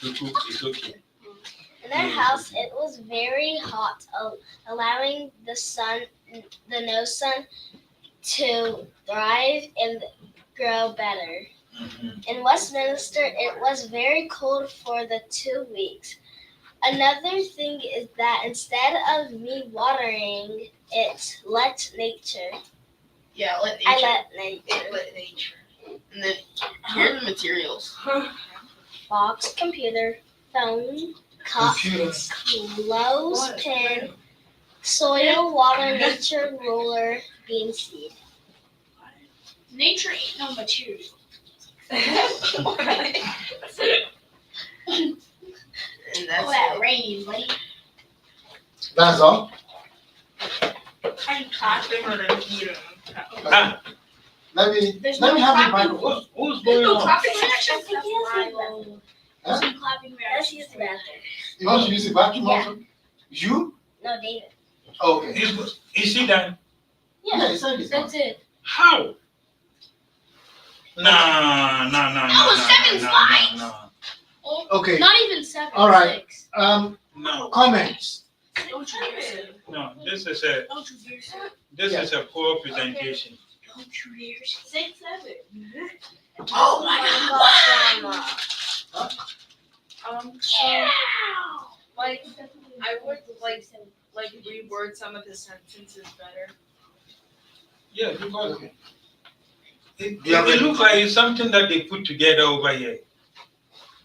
It's okay. In our house, it was very hot, allowing the no sun, to thrive and grow better. Mhm. In Westminster, it was very cold for the 2 weeks. Another thing is that instead of me watering it, let nature. Yeah, let nature. I let nature. Let nature. And then here are the materials. Box, computer, phone, cup, clothespin, soil, water, nature, roller, bean seed. Nature ain't no material. And that's Oh, that it. rain, buddy. That's all? I'm clapping on a computer. Ah, Let me have the microphone. who's going on? Huh? Let's use the bathroom. You want to use the vacuum Yeah. also? You? No, David. Okay. Is he done? Yeah, it's like this. That's it. How? Nah. Okay, Not even 7. All right. 6. No, comments. Don't you dare say. no. This is a Don't you dare say. poor presentation. Don't you dare say. 6, 7. Oh my God. Like, I would like reword some of the sentences better. Yeah, because Okay. it looks like it's something that they put together over here.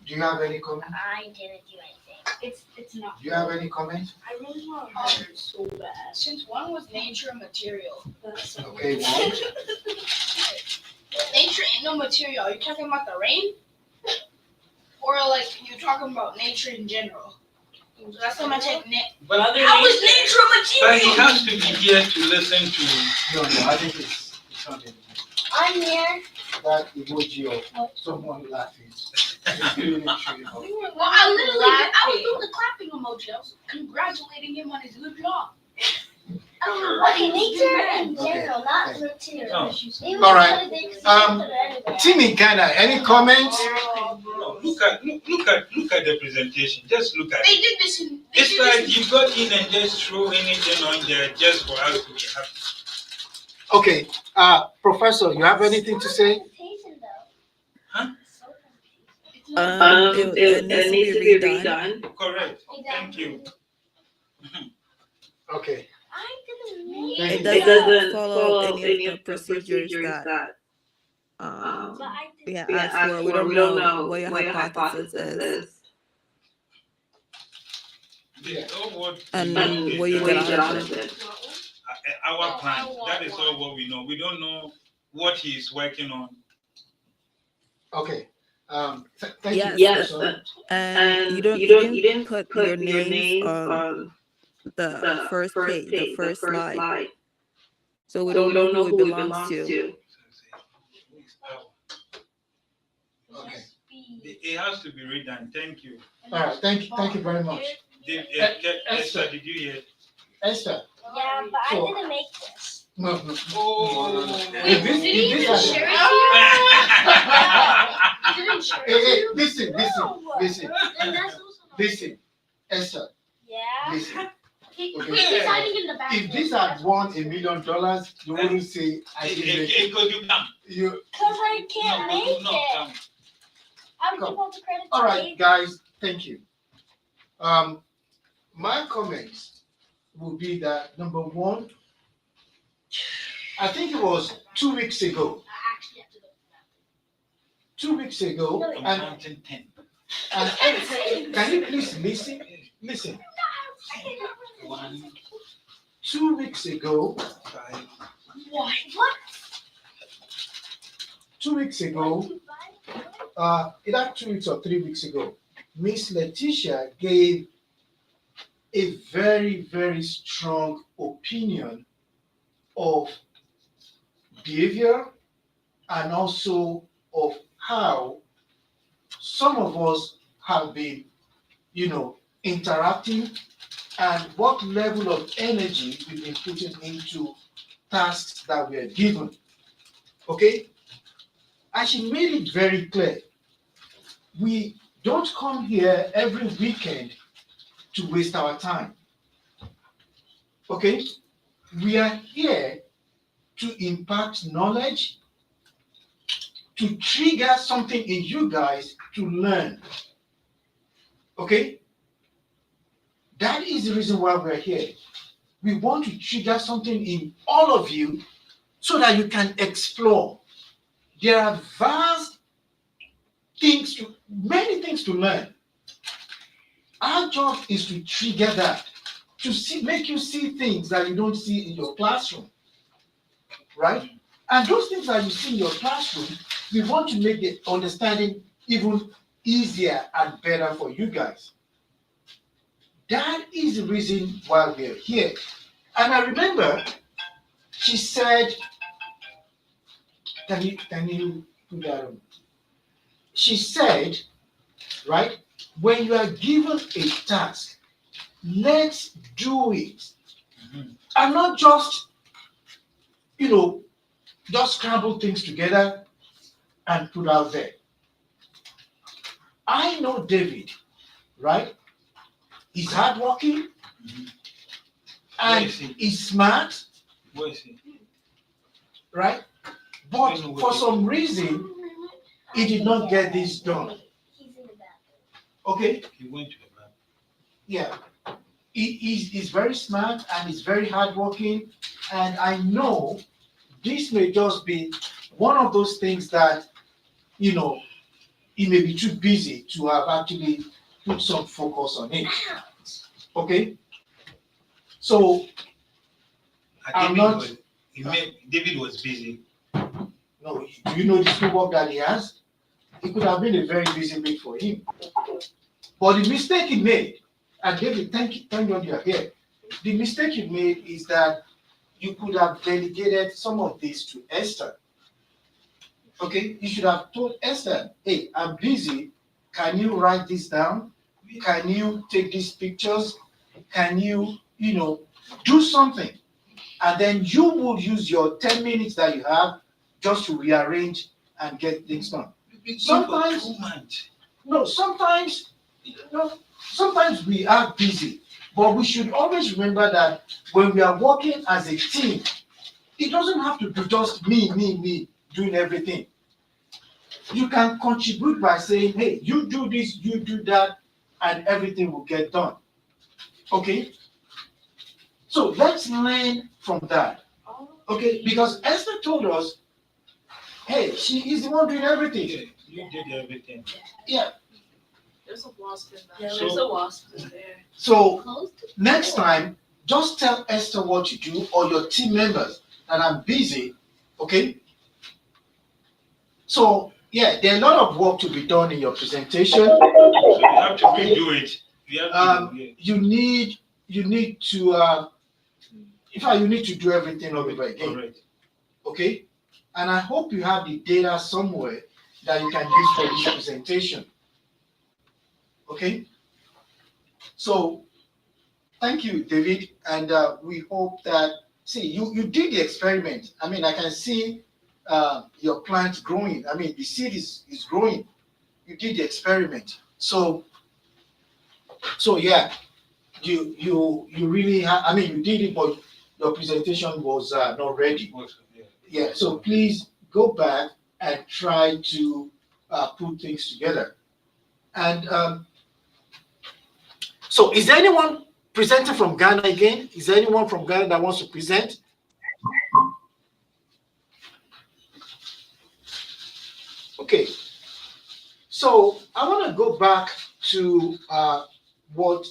Do you have any comment? I didn't do anything. It's not. Do you have any comment? I really want to hurt it so bad. Since one was nature and material. Okay, one. Nature ain't no material. Are you talking about the rain? Or like you talking about nature in general? So that's what I take. But How is nature a But he material? has to be here to listen to. No, I think it's not it. I'm here. That emoji of someone laughing. It's really true. Well, I was doing the clapping emoji. I was congratulating him on his good job. I don't know Okay, nature in Okay. general, not material. No. Even All right. if it's anywhere. Team in Ghana, any comments? No, look at the presentation. Just look at They it. did this in. It's like you got in and just throw anything on there just for us to be happy. Okay, Professor, you have anything to say? It needs to be redone. Correct. Thank you. Okay. I didn't Thank make you. It doesn't follow any of the procedures that but I did. yeah, Yeah, asked for. We don't know what your hypothesis is This is all what and we know is what you that get out of it. our plan. That is all what we know. We don't know what he is working on. Okay. Thank Yes, you. yes, Professor. and you didn't put your names on the first page, the first slide. So we don't know who it belongs to. Okay. It has to be redone. Thank you. All right. Thank you very much. Esther, did you hear? Esther. Yeah, but I So- didn't make this. No. Oh. If this- Did he if even this share had- it to you? He didn't share it Hey, to hey, you? listen. Then that's also not. Listen. Esther, Yeah. listen. He's Okay. hiding in the back. If this had won $1 million, you wouldn't say I didn't make it. Because you come. You. Because I can't make No, it. come. I would give all the credit All to right, David. guys, thank you. My comments would be that number one, I think it was 2 weeks ago. I actually have to go. 2 weeks ago, I'm and counting 10. Can you please listen? Listen. 2 weeks ago, 2 weeks ago, either 2 weeks or 3 weeks ago, Miss Letitia gave a very, very strong opinion of behavior and also of how some of us have been, interacting and what level of energy we've been putting into tasks that we are given. Okay? And she made it very clear. We don't come here every weekend to waste our time. Okay? We are here to impact knowledge, to trigger something in you guys to learn. Okay? That is the reason why we're here. We want to trigger something in all of you so that you can explore. There are many things to learn. Our job is to trigger that, to make you see things that you don't see in your classroom, right? And those things that you see in your classroom, we want to make the understanding even easier and better for you guys. That is the reason why we're here. And I remember she said, can you put that on? She said, right, when you are given a task, let's do it. And not just, just scramble things together and put out there. I know David, right? He's hardworking and he's smart, right? But for some reason, he did not get this done. Okay? He went to the bathroom. Yeah. He's very smart and he's very hardworking. And I know this may just be one of those things that, he may be too busy to have actually put some focus on it. Okay? So, David was busy. No, do you know the schoolwork that he has? It could have been a very busy week for him. But the mistake he made, and David, thank God you're here. The mistake he made is that you could have delegated some of this to Esther. Okay? You should have told Esther, hey, I'm busy. Can you write this down? Can you take these pictures? Can you, do something? And then you will use your 10 minutes that you have just to rearrange and get things done. Sometimes we are busy, but we should always remember that when we are working as a team, it doesn't have to be just me doing everything. You can contribute by saying, hey, you do this, you do that, and everything will get done. Okay? So let's learn from that. Okay? Because Esther told us, hey, she is the one doing everything. You did everything. Yeah. There's a wasp in Yeah, that. there's a wasp in there. So next time, just tell Esther what you do or your team members that I'm busy. Okay? So, yeah, there are a lot of work to be done in your presentation. So you have to redo it. You need to, in fact, you need to do everything over again. Correct. Okay? And I hope you have the data somewhere that you can use for this presentation. Okay? So, thank you, David. And we hope that, you did the experiment. I mean, I can see your plant growing. I mean, the seed is growing. You did the experiment. So yeah, you really you did it, but your presentation was not ready. Yeah, so please go back and try to put things together. And so is there anyone presenting from Ghana again? Is there anyone from Ghana that wants to present? Okay. So I want to go back to what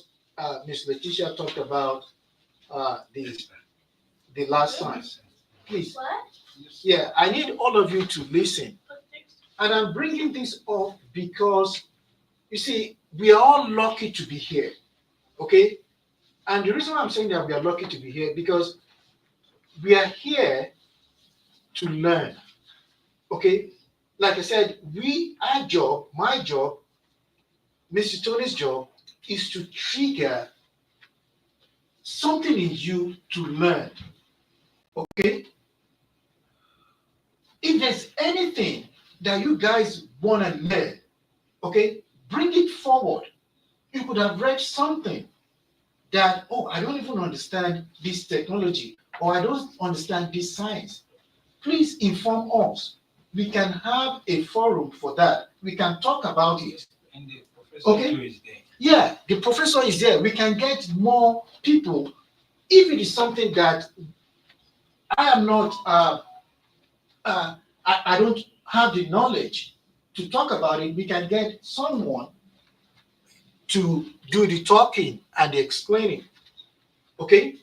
Ms. Letitia talked about the last time. Please. What? Yeah, I need all of you to listen. And I'm bringing this up because, you see, we are all lucky to be here. Okay? And the reason why I'm saying that we are lucky to be here because we are here to learn. Okay? Like I said, our job, my job, Mr. Tony's job is to trigger something in you to learn. Okay? If there's anything that you guys want to learn, okay, bring it forward. You could have read something that, oh, I don't even understand this technology, or I don't understand this science. Please inform us. We can have a forum for that. We can talk about it. And the professor Okay. too is there. Yeah, the professor is there. We can get more people. If it is something that I am not, I don't have the knowledge to talk about it, we can get someone to do the talking and the explaining. Okay?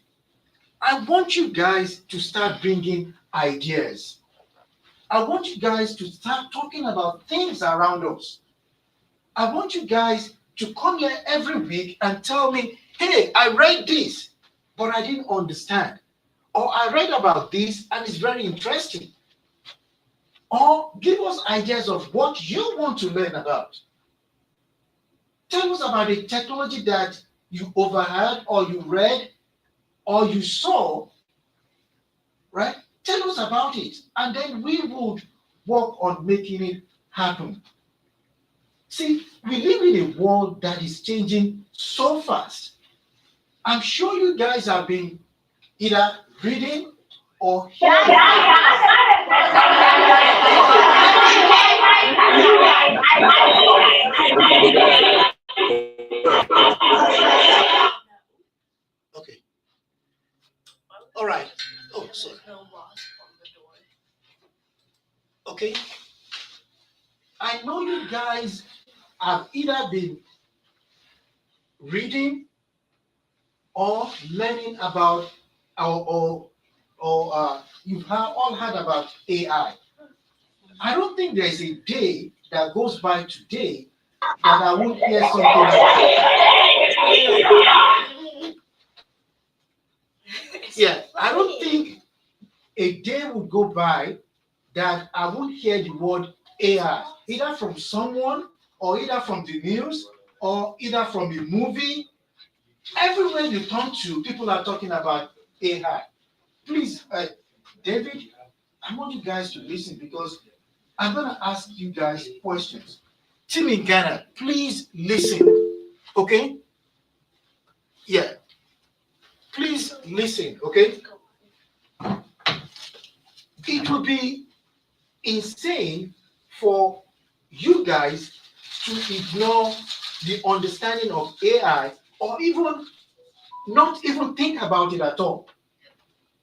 I want you guys to start bringing ideas. I want you guys to start talking about things around us. I want you guys to come here every week and tell me, hey, I read this, but I didn't understand. Or I read about this and it's very interesting. Or give us ideas of what you want to learn about. Tell us about a technology that you overheard or you read or you saw, right? Tell us about it, and then we would work on making it happen. See, we live in a world that is changing so fast. I'm sure you guys have been either reading or hearing. Okay. All right. Oh, sorry. Okay. I know you guys have either been reading or learning about or you've all heard about AI. I don't think there's a day that goes by today that I won't hear something like that. Yeah, I don't think a day would go by that I won't hear the word AI, either from someone or either from the news or either from a movie. Everywhere you turn to, people are talking about AI. Please, David, I want you guys to listen because I'm going to ask you guys questions. Team in Ghana, please listen, okay? Yeah, please listen, okay? It would be insane for you guys to ignore the understanding of AI or even not even think about it at all,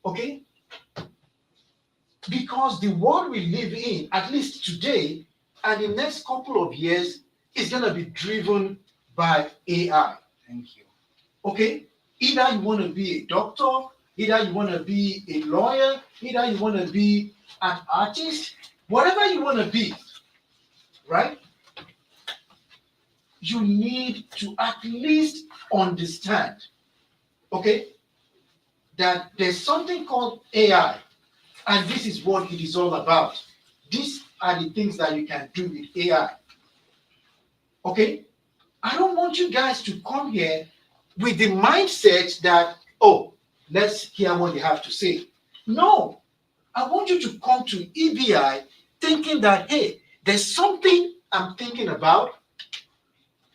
okay? Because the world we live in, at least today, and the next couple of years, is going to be driven by AI. Thank you. Okay? Either you want to be a doctor, either you want to be a lawyer, either you want to be an artist, whatever you want to be, right? You need to at least understand, okay, that there's something called AI. And this is what it is all about. These are the things that you can do with AI. Okay? I don't want you guys to come here with the mindset that, oh, let's hear what they have to say. No. I want you to come to EBI thinking that, hey, there's something I'm thinking about.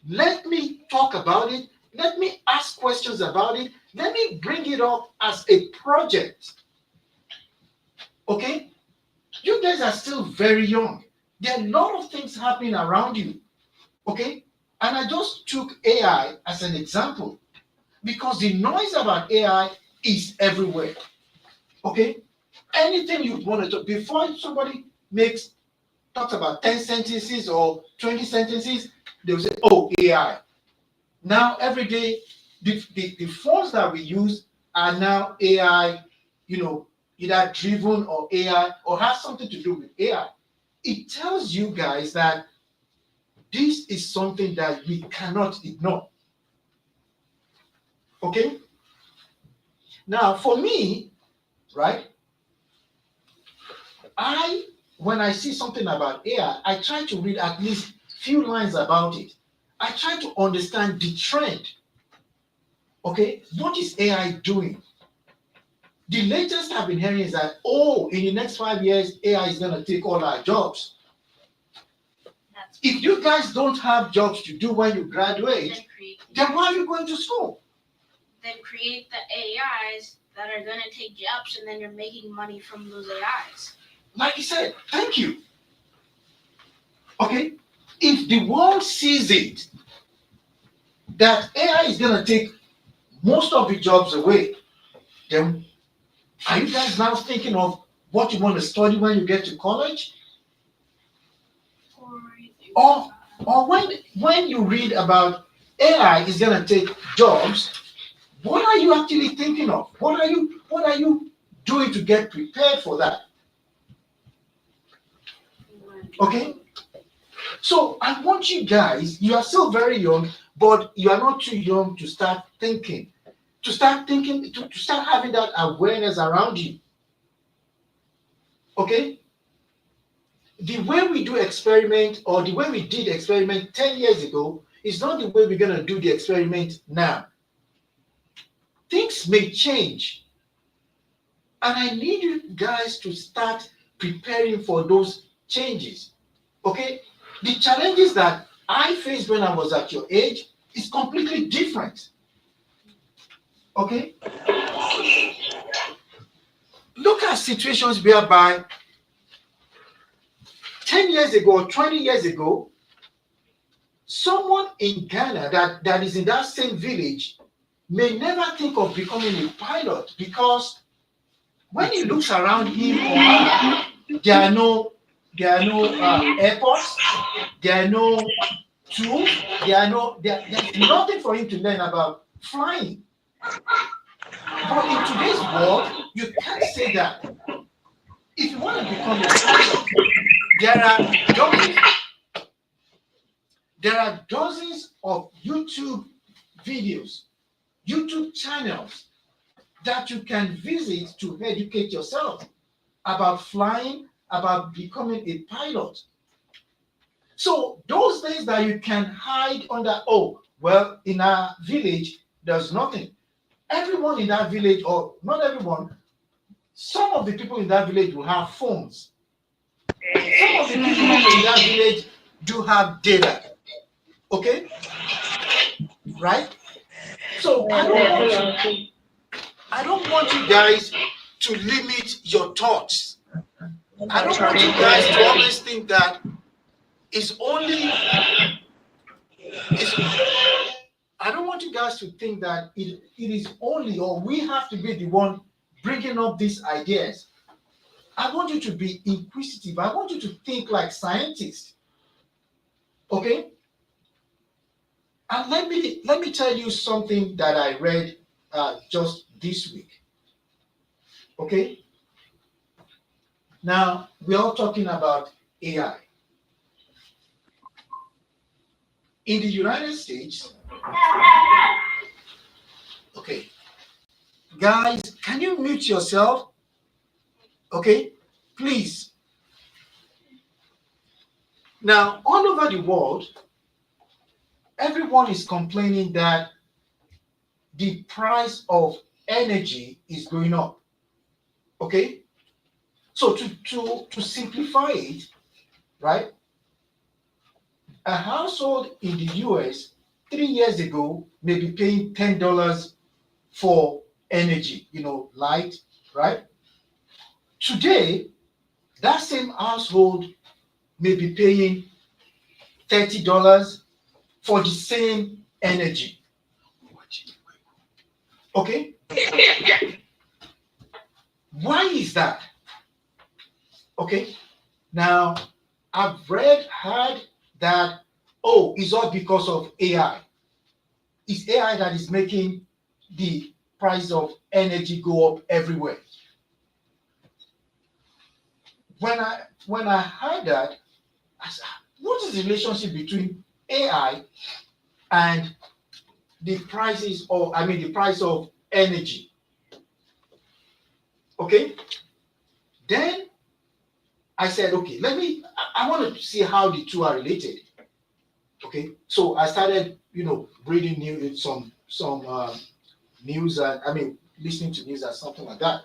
Let me talk about it. Let me ask questions about it. Let me bring it up as a project. Okay? You guys are still very young. There are a lot of things happening around you. Okay? And I just took AI as an example because the noise about AI is everywhere. Okay? Anything you want to talk, before somebody makes talks about 10 sentences or 20 sentences, they will say, oh, AI. Now, every day, the phones that we use are now AI, either driven or AI or has something to do with AI. It tells you guys that this is something that we cannot ignore. Okay? Now, for me, right, when I see something about AI, I try to read at least few lines about it. I try to understand the trend. Okay, what is AI doing? The latest I've been hearing is that, in the next 5 years, AI is going to take all our jobs. If you guys don't have jobs to do when you graduate, then why are you going to school? Then create the AIs that are going to take jobs, and then you're making money from those AIs. Like you said, thank you. Okay, if the world sees it, that AI is going to take most of the jobs away, then are you guys now thinking of what you want to study when you get to college? Or when you read about AI is going to take jobs, what are you actually thinking of? What are you doing to get prepared for that? Okay? So I want you guys, you are still very young, but you are not too young to start thinking, to start having that awareness around you. Okay? The way we do experiment, or the way we did experiment 10 years ago, is not the way we're going to do the experiment now. Things may change. And I need you guys to start preparing for those changes. Okay? The challenges that I faced when I was at your age is completely different. Okay? Look at situations whereby 10 years ago or 20 years ago, someone in Ghana that is in that same village may never think of becoming a pilot, because when he looks around him or her, there are no airports, there are no tools, there's nothing for him to learn about flying. But in today's world, you can't say that. If you want to become a pilot, there are dozens of YouTube videos, YouTube channels that you can visit to educate yourself about flying, about becoming a pilot. So those days that you can hide under, in our village, there's nothing. Everyone in that village, or not everyone, some of the people in that village will have phones. Some of the people in that village do have data. Okay? Right? So I don't want you guys to limit your thoughts. I don't want you guys to always think that I don't want you guys to think that it is only, or we have to be the one bringing up these ideas. I want you to be inquisitive. I want you to think like scientists. Okay? And let me tell you something that I read just this week. Okay? Now, we're all talking about AI. In the United States, okay, guys, can you mute yourself? Okay, please. Now, all over the world, everyone is complaining that the price of energy is going up. Okay? So to simplify it, right? A household in the US 3 years ago may be paying $10 for energy, light, right? Today, that same household may be paying $30 for the same energy. Okay? Why is that? Okay? Now, I've heard that, it's all because of AI. It's AI that is making the price of energy go up everywhere. When I heard that, I said, what is the relationship between AI and the prices, the price of energy? Okay. Then I said, okay, I want to see how the two are related. Okay. So I started, reading some news, and listening to news or something like that.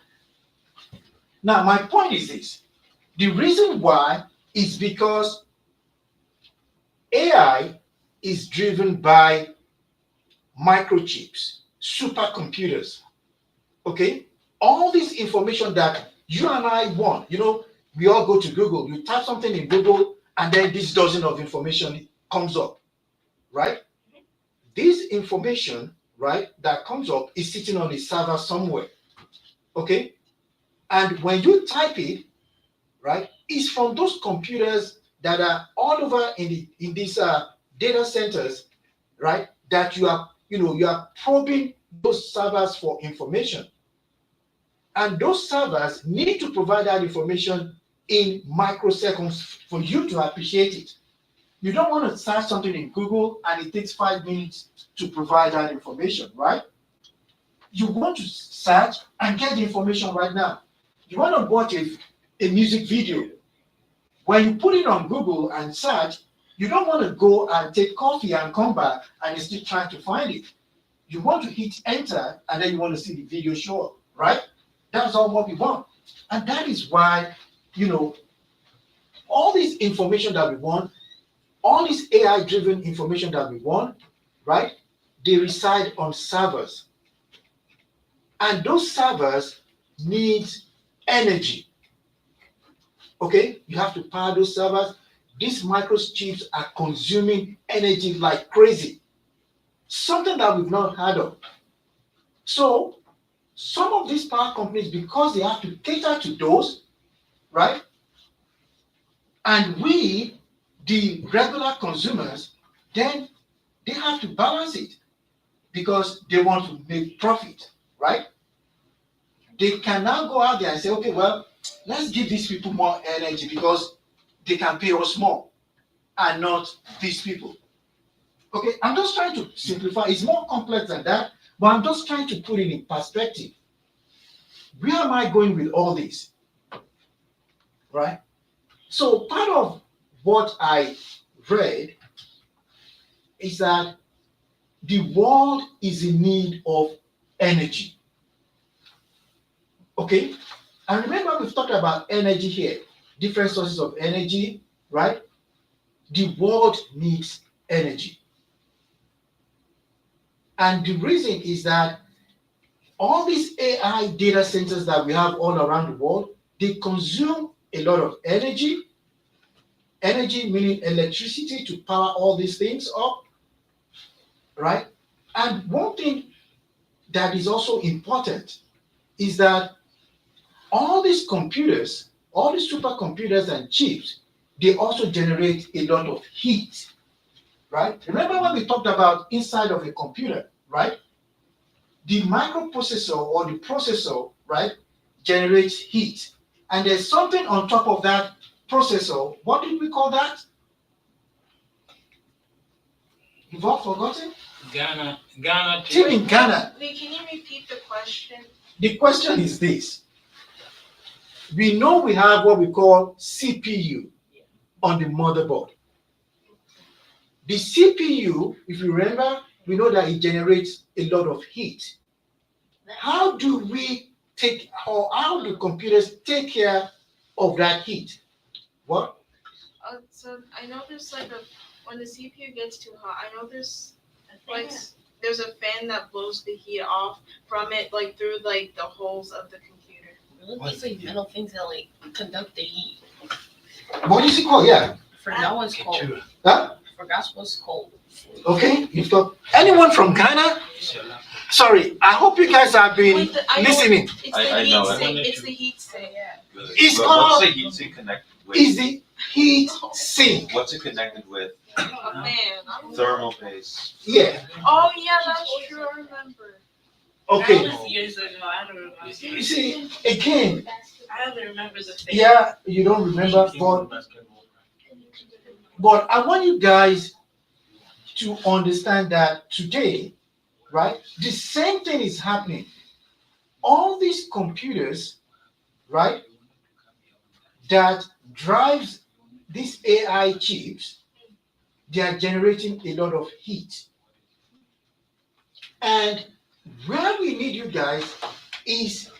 Now, my point is this. The reason why is because AI is driven by microchips, supercomputers. Okay? All this information that you and I want, we all go to Google, you type something in Google, and then this dozen of information comes up, right? This information, right, that comes up is sitting on a server somewhere. Okay? And when you type it, right, it's from those computers that are all over in these data centers, right, that you are probing those servers for information. And those servers need to provide that information in microseconds for you to appreciate it. You don't want to search something in Google and it takes 5 minutes to provide that information, right? You want to search and get the information right now. You want to watch a music video. When you put it on Google and search, you don't want to go and take coffee and come back and you're still trying to find it. You want to hit enter and then you want to see the video show up, right? That's all what we want. And that is why, all this information that we want, all this AI-driven information that we want, right? They reside on servers. And those servers need energy. Okay? You have to power those servers. These microchips are consuming energy like crazy. Something that we've not heard of. So, some of these power companies, because they have to cater to those, right? And we, the regular consumers, then they have to balance it because they want to make profit, right? They can now go out there and say, okay, well, let's give these people more energy because they can pay us more and not these people. Okay, I'm just trying to simplify. It's more complex than that, but I'm just trying to put it in perspective. Where am I going with all this? Right? So part of what I read is that the world is in need of energy. Okay? And remember, we've talked about energy here, different sources of energy, right? The world needs energy. And the reason is that all these AI data centers that we have all around the world, they consume a lot of energy. Energy meaning electricity to power all these things up, right? And one thing that is also important is that all these computers, all these supercomputers and chips, they also generate a lot of heat, right? Remember when we talked about inside of a computer, right? The microprocessor or the processor, right, generates heat. And there's something on top of that processor. What did we call that? You've all forgotten? Ghana. Still in Ghana. Wait, can you repeat the question? The question is this. We know we have what we call CPU on the motherboard. The CPU, if you remember, we know that it generates a lot of heat. How do computers take care of that heat? What? So I know there's when the CPU gets too hot, I know there's there's a fan that blows the heat off from it, through the holes of the computer. Really? These like metal things that conduct the heat. What is it called? Yeah. For that one's cold. Huh? Forgot what's cold. Okay. You've got anyone from Ghana? Sorry, I hope you guys have been listening. It's the heat sink. It's the heat sink. Yeah. It's What's the heat sink connected with? heat sink. What's it connected with? Oh, man. Thermal paste. Yeah. Oh, yeah, that's true. I remember. Okay. That was years ago. I don't remember. You see, again, I don't remember the face. yeah, you don't remember, but I want you guys to understand that today, right, the same thing is happening. All these computers, right, that drives these AI chips, they are generating a lot of heat. And where we need you guys is,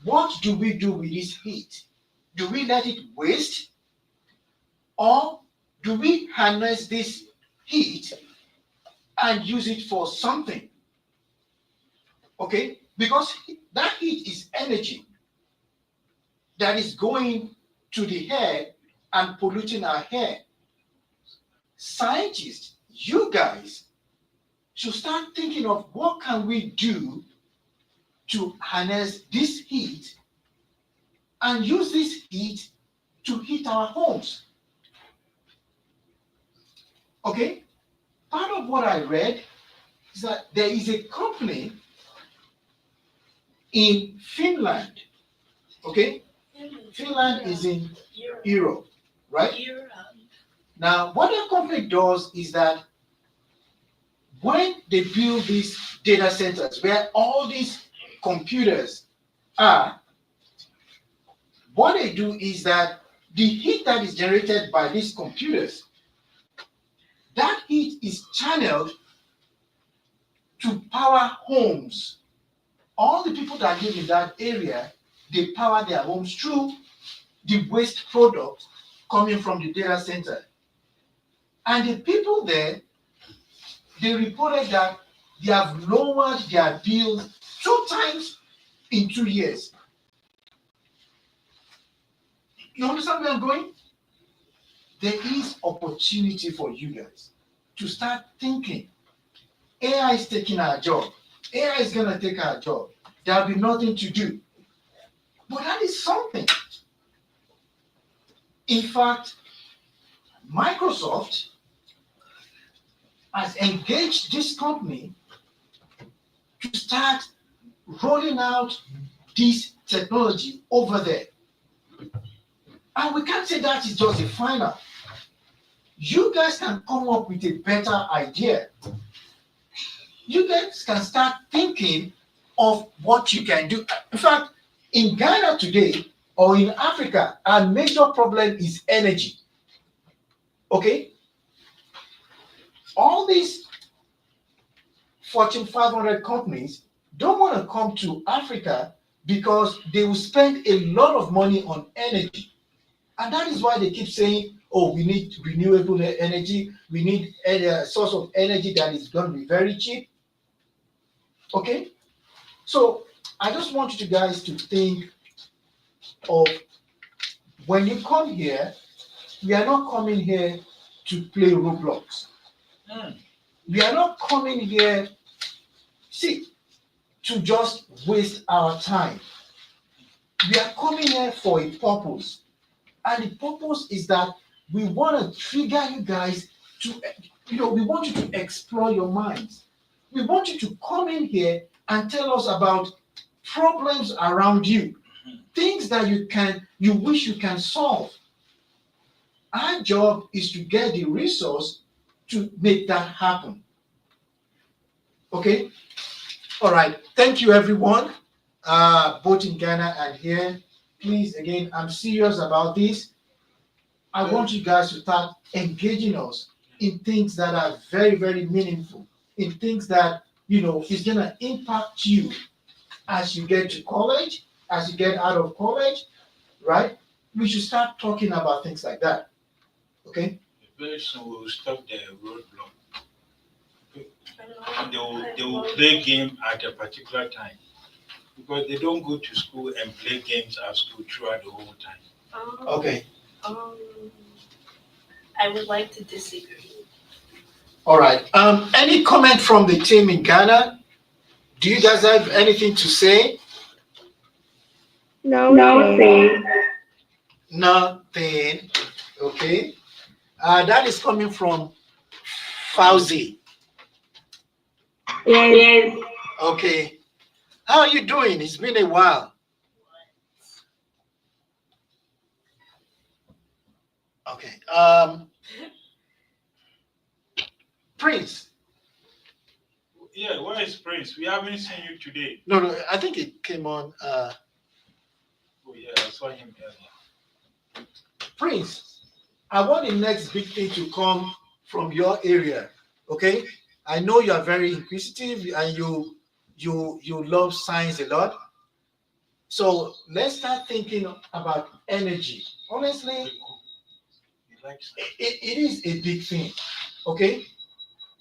what do we do with this heat? Do we let it waste? Or do we harness this heat and use it for something? Okay? Because that heat is energy that is going to the air and polluting our air. Scientists, you guys should start thinking of what can we do to harness this heat and use this heat to heat our homes. Okay? Part of what I read is that there is a company in Finland. Okay? Finland is in Europe, right? Now, what that company does is that when they build these data centers where all these computers are, what they do is that the heat that is generated by these computers, that heat is channeled to power homes. All the people that live in that area, they power their homes through the waste product coming from the data center. And the people there, they reported that they have lowered their bills 2 times in 2 years. You understand where I'm going? There is opportunity for you guys to start thinking. AI is taking our job. AI is going to take our job. There'll be nothing to do. But that is something. In fact, Microsoft has engaged this company to start rolling out this technology over there. And we can't say that is just a final. You guys can come up with a better idea. You guys can start thinking of what you can do. In fact, in Ghana today, or in Africa, our major problem is energy. Okay? All these Fortune 500 companies don't want to come to Africa because they will spend a lot of money on energy. And that is why they keep saying, oh, we need renewable energy. We need a source of energy that is going to be very cheap. Okay? So I just want you guys to think of, when you come here, we are not coming here to play Roblox. We are not coming here, to just waste our time. We are coming here for a purpose. And the purpose is that we want to trigger you guys to, we want you to explore your minds. We want you to come in here and tell us about problems around you, things that you wish you can solve. Our job is to get the resource to make that happen. Okay? All right. Thank you, everyone, both in Ghana and here. Please, again, I'm serious about this. I want you guys to start engaging us in things that are very, very meaningful, in things that, is going to impact you as you get to college, as you get out of college, right? We should start talking about things like that. Okay? Very soon we'll stop the roadblock. They will play game at a particular time, because they don't go to school and play games at school throughout the whole time. Okay. I would like to disagree. All right. Any comment from the team in Ghana? Do you guys have anything to say? Nothing. Nothing. Okay. That is coming from Fauzi. Yes. Okay. How are you doing? It's been a while. Okay. Prince. Yeah, where is Prince? We haven't seen you today. No, I think it came on. Oh yeah, I saw him earlier. Prince, I want the next big thing to come from your area. Okay. I know you are very inquisitive and you love science a lot. So let's start thinking about energy. Honestly, it is a big thing. Okay.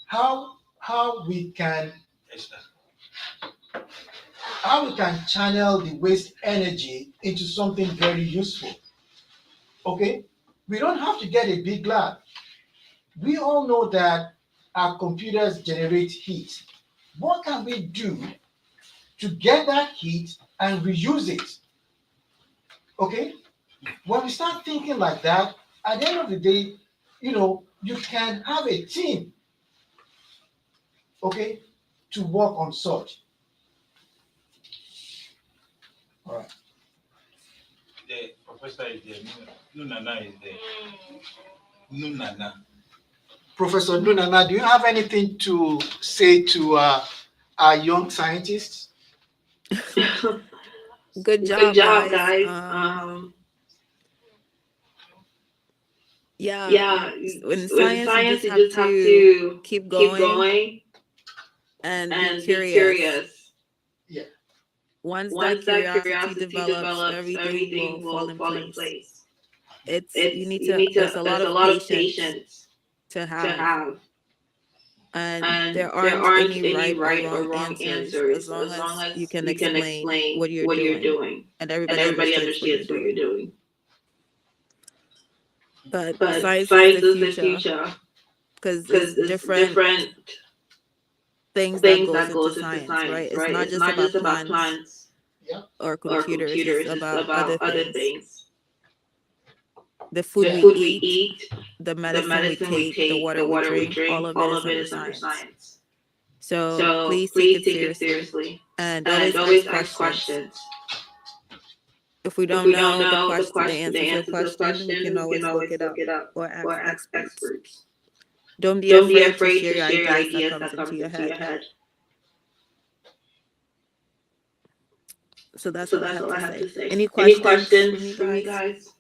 How we can channel the waste energy into something very useful. Okay, we don't have to get a big lab. We all know that our computers generate heat. What can we do to get that heat and reuse it? Okay, when we start thinking like that, at the end of the day, you can have a team, okay, to work on such. All right. The professor is there. Nunana is there. Nunana. Professor Nunana, do you have anything to say to our young scientists? Good job, guys. Yeah, in science you just have to keep going and and be be curious. curious. Once Once that that curiosity develops, everything will fall in place. There's a lot of patience to to have, have, and there there aren't aren't any any right or right or wrong wrong answers answers as long as long as you as can you can explain explain what you're what you're doing, doing and and everybody everybody understands what you're understands what you're doing. doing. But But science is the science is the future future because it's because it's different different things that things goes that into goes into science, right? science, It's right? not It's just not about just about plants plants or or computers, it's computers, it's about other about other things. things. The food The we food we eat, eat, the the medicine we medicine we take, the take, water the we water we drink, all drink, of it all is of it under is under science. science. So So please take please it take it seriously seriously and and always always ask ask questions. questions. If we If don't we don't know know the answer the to a answer to a question, we can question, we can always look always it look up it up or ask or ask experts. experts. Don't be Don't be afraid to afraid share to your share your ideas that ideas comes that into comes your into your head. head. So that's So all I that's have all I to have to say. say. Any Any questions for questions me, for me, guys? guys?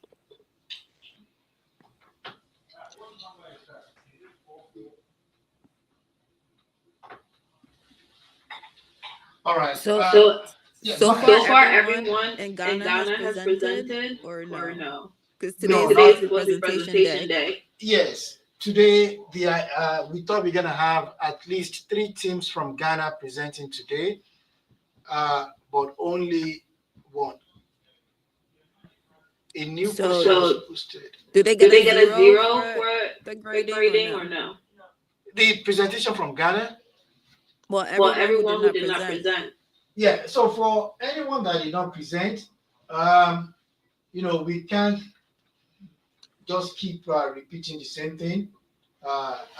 All right. So So Yeah, so go ahead. so far, far, everyone everyone in in Ghana has Ghana has presented presented or or no? no? Because today No, is Today not. supposed is to be supposed to be presentation presentation day. day. Yes. Today, we thought we're gonna have at least 3 teams from Ghana presenting today, but only one. A new So question was So posted. do they do get they a get a zero zero for for the the grading or grading or no? no? The presentation from Ghana. Well, Well, everyone who did everyone who not did not present. present. Yeah. So for anyone that did not present, we can't just keep repeating the same thing,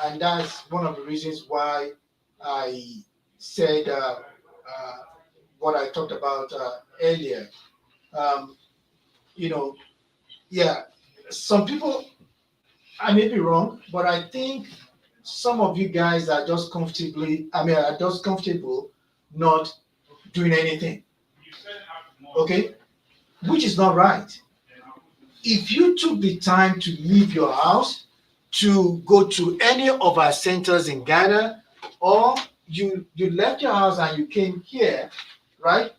and that's one of the reasons why I said what I talked about earlier. Um, yeah, some people, I may be wrong, but I think some of you guys are just comfortable not doing anything. Okay, which is not right. If you took the time to leave your house to go to any of our centers in Ghana, or you left your house and you came here, right?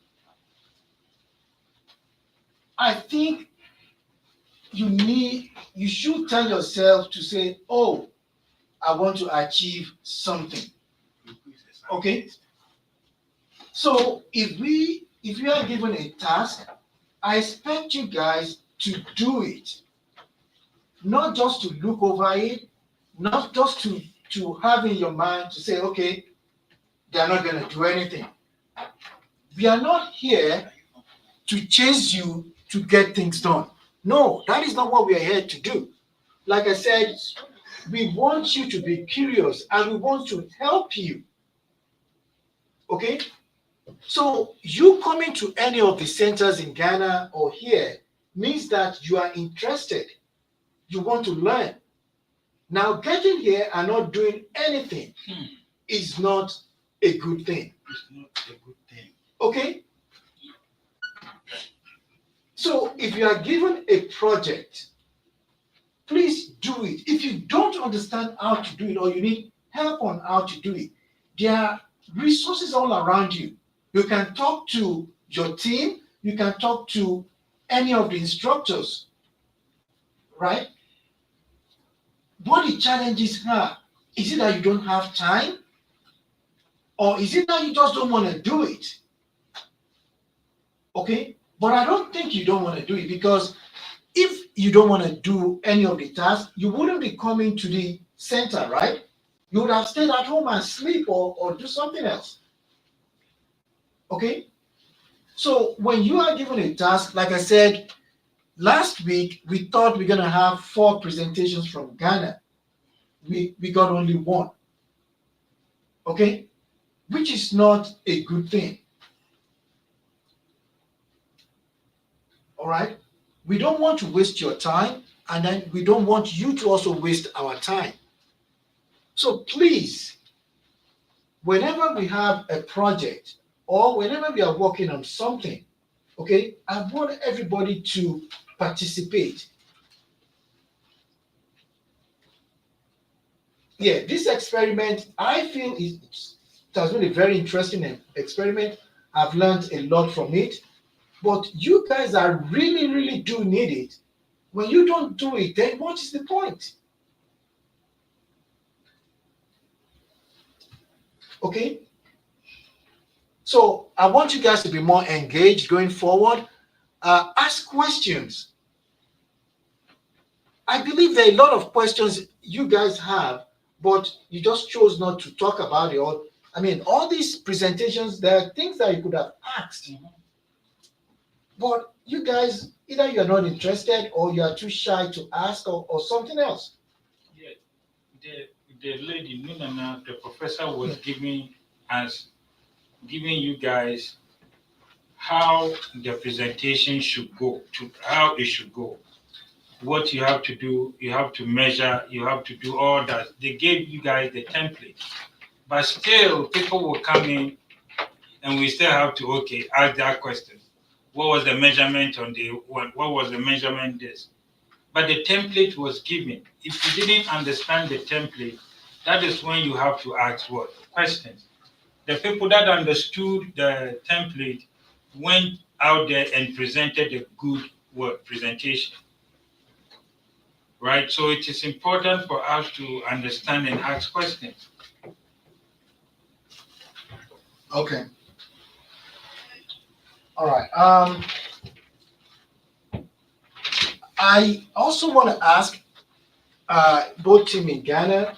I think you should tell yourself to say, oh, I want to achieve something. Okay? So if we are given a task, I expect you guys to do it. Not just to look over it, not just to have in your mind to say, okay, they're not going to do anything. We are not here to chase you to get things done. No, that is not what we are here to do. like I said, we want you to be curious and we want to help you. Okay? So you coming to any of the centers in Ghana or here means that you are interested. You want to learn. Now, getting here and not doing anything is not a good thing. It's not a good thing. Okay? So if you are given a project, please do it. If you don't understand how to do it or you need help on how to do it, there are resources all around you. You can talk to your team, you can talk to any of the instructors, right? What the challenges are, is it that you don't have time? Or is it that you just don't want to do it? Okay? But I don't think you don't want to do it, because if you don't want to do any of the tasks, you wouldn't be coming to the center, right? You would have stayed at home and sleep or do something else. Okay? So when you are given a task, like I said, last week we thought we're going to have 4 presentations from Ghana. We got only 1. Okay? Which is not a good thing. All right? We don't want to waste your time, and then we don't want you to also waste our time. So please, whenever we have a project or whenever we are working on something, okay, I want everybody to participate. Yeah, this experiment, I feel it has been a very interesting experiment. I've learned a lot from it. But you guys are really do need it. When you don't do it, then what is the point? Okay? So I want you guys to be more engaged going forward. Ask questions. I believe there are a lot of questions you guys have, but you just chose not to talk about it. Or, I mean, all these presentations, there are things that you could have asked. But you guys, either you're not interested or you are too shy to ask or something else. Yeah, the lady, Nunana, the professor was giving you guys how the presentation should go, to how it should go. What you have to do, you have to measure, you have to do all that. They gave you guys the template. But still, people will come in and we still have to, ask that question. What was the measurement on the what was the measurement this? But the template was given. If you didn't understand the template, that is when you have to ask what? Questions. The people that understood the template went out there and presented a good presentation. Right? So it is important for us to understand and ask questions. Okay. All right. I also want to ask both team in Ghana.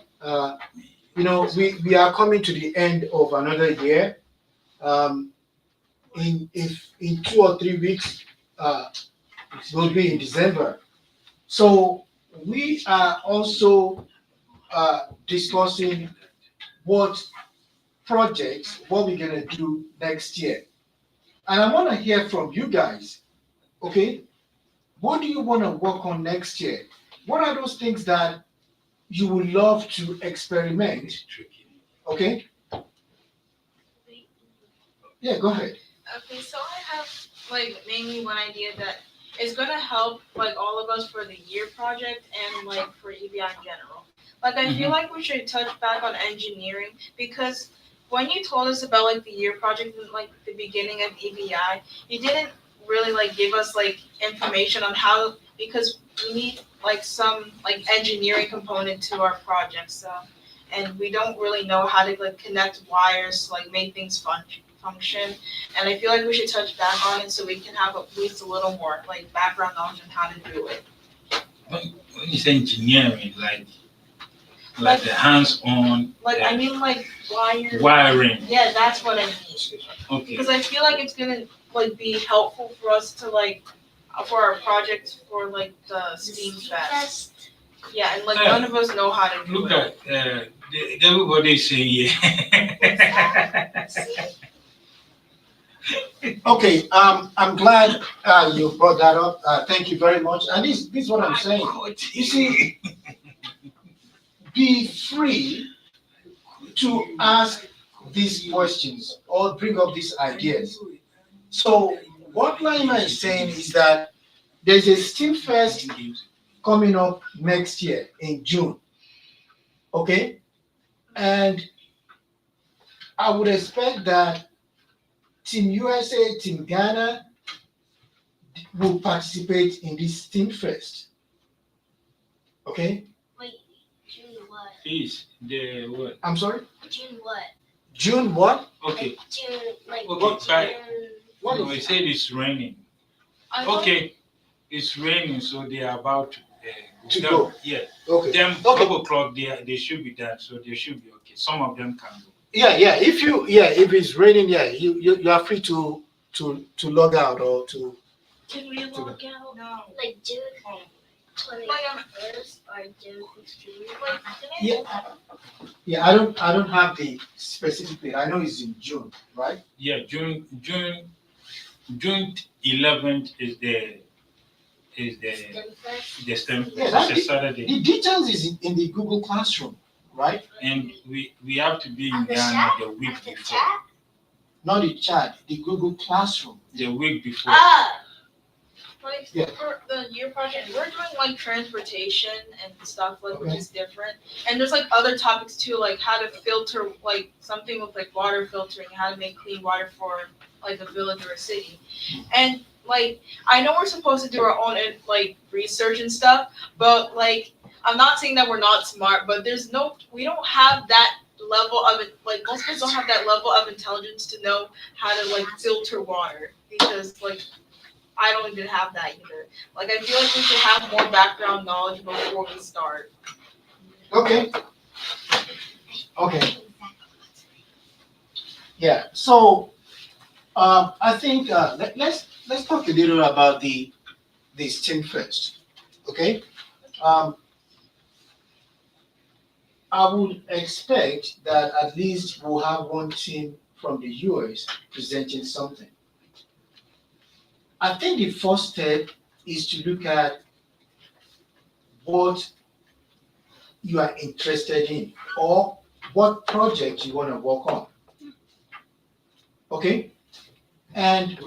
We are coming to the end of another year. In 2 or 3 weeks, will be in December. So we are also discussing what projects, what we're gonna do next year. And I want to hear from you guys, okay? What do you want to work on next year? What are those things that you would love to experiment? Okay? Yeah, go ahead. Okay, so I have mainly one idea that is gonna help all of us for the year project and for EBI in general. I feel like we should touch back on engineering, because when you told us about the year project in the beginning of EBI, you didn't really give us information on how, because we need some engineering component to our project. So, and we don't really know how to connect wires, make things function. And I feel like we should touch back on it so we can have at least a little more background knowledge on how to do it. When you say engineering, like the hands-on. I mean wiring. Yeah, that's what I mean. Okay. Because I feel like it's gonna be helpful for us to for our project for the STEAM Fest. Yeah, and like none of us know how to do Look it. at everybody saying yeah. Okay, I'm glad you brought that up. Thank you very much. And this is what I'm saying. You see, be free to ask these questions or bring up these ideas. So what Laima is saying is that there's a STEAM Fest coming up next year in June. Okay? And I would expect that Team USA, Team Ghana will participate in this STEAM Fest. Okay? Wait, June what? Is the what? I'm sorry? June what? June what? Okay. June, like, Okay, June. What No, is I it? said it's raining. Okay, it's raining, so they are about To them- go. Yeah, Okay. them Okay. 12 o'clock. They should be done, so they should be okay. Some of them can go. Yeah. If it's raining, you are free to log out or to. Can we log out? No. Like June Like, 21st or June 16th. Yeah. I don't have the specific date. I know it's in June, right? Yeah, June 11th is the STEM Yeah, Fest. that's It's a Saturday, The details is in the Google Classroom, right? and we have to be in On the Ghana chat? the week At the before. chat? Not the chat, the Google Classroom. The week before. Like Yeah. for the year project, we're doing like transportation and stuff like which Okay. is different. And there's like other topics too, like how to filter like something with like water filtering, how to make clean water for like a village or a city. And like I know we're supposed to do our own like research and stuff, but like I'm not saying that we're not smart, but we don't have that level of it. Like most of us don't have that level of intelligence to know how to like filter water because like I don't even have that either. Like I feel like we should have more background knowledge before we start. Okay. Yeah. So I think let's talk a little about the STEAM Fest. Okay. I would expect that at least we'll have one team from the US presenting something. I think the first step is to look at what you are interested in or what project you want to work on. Okay? And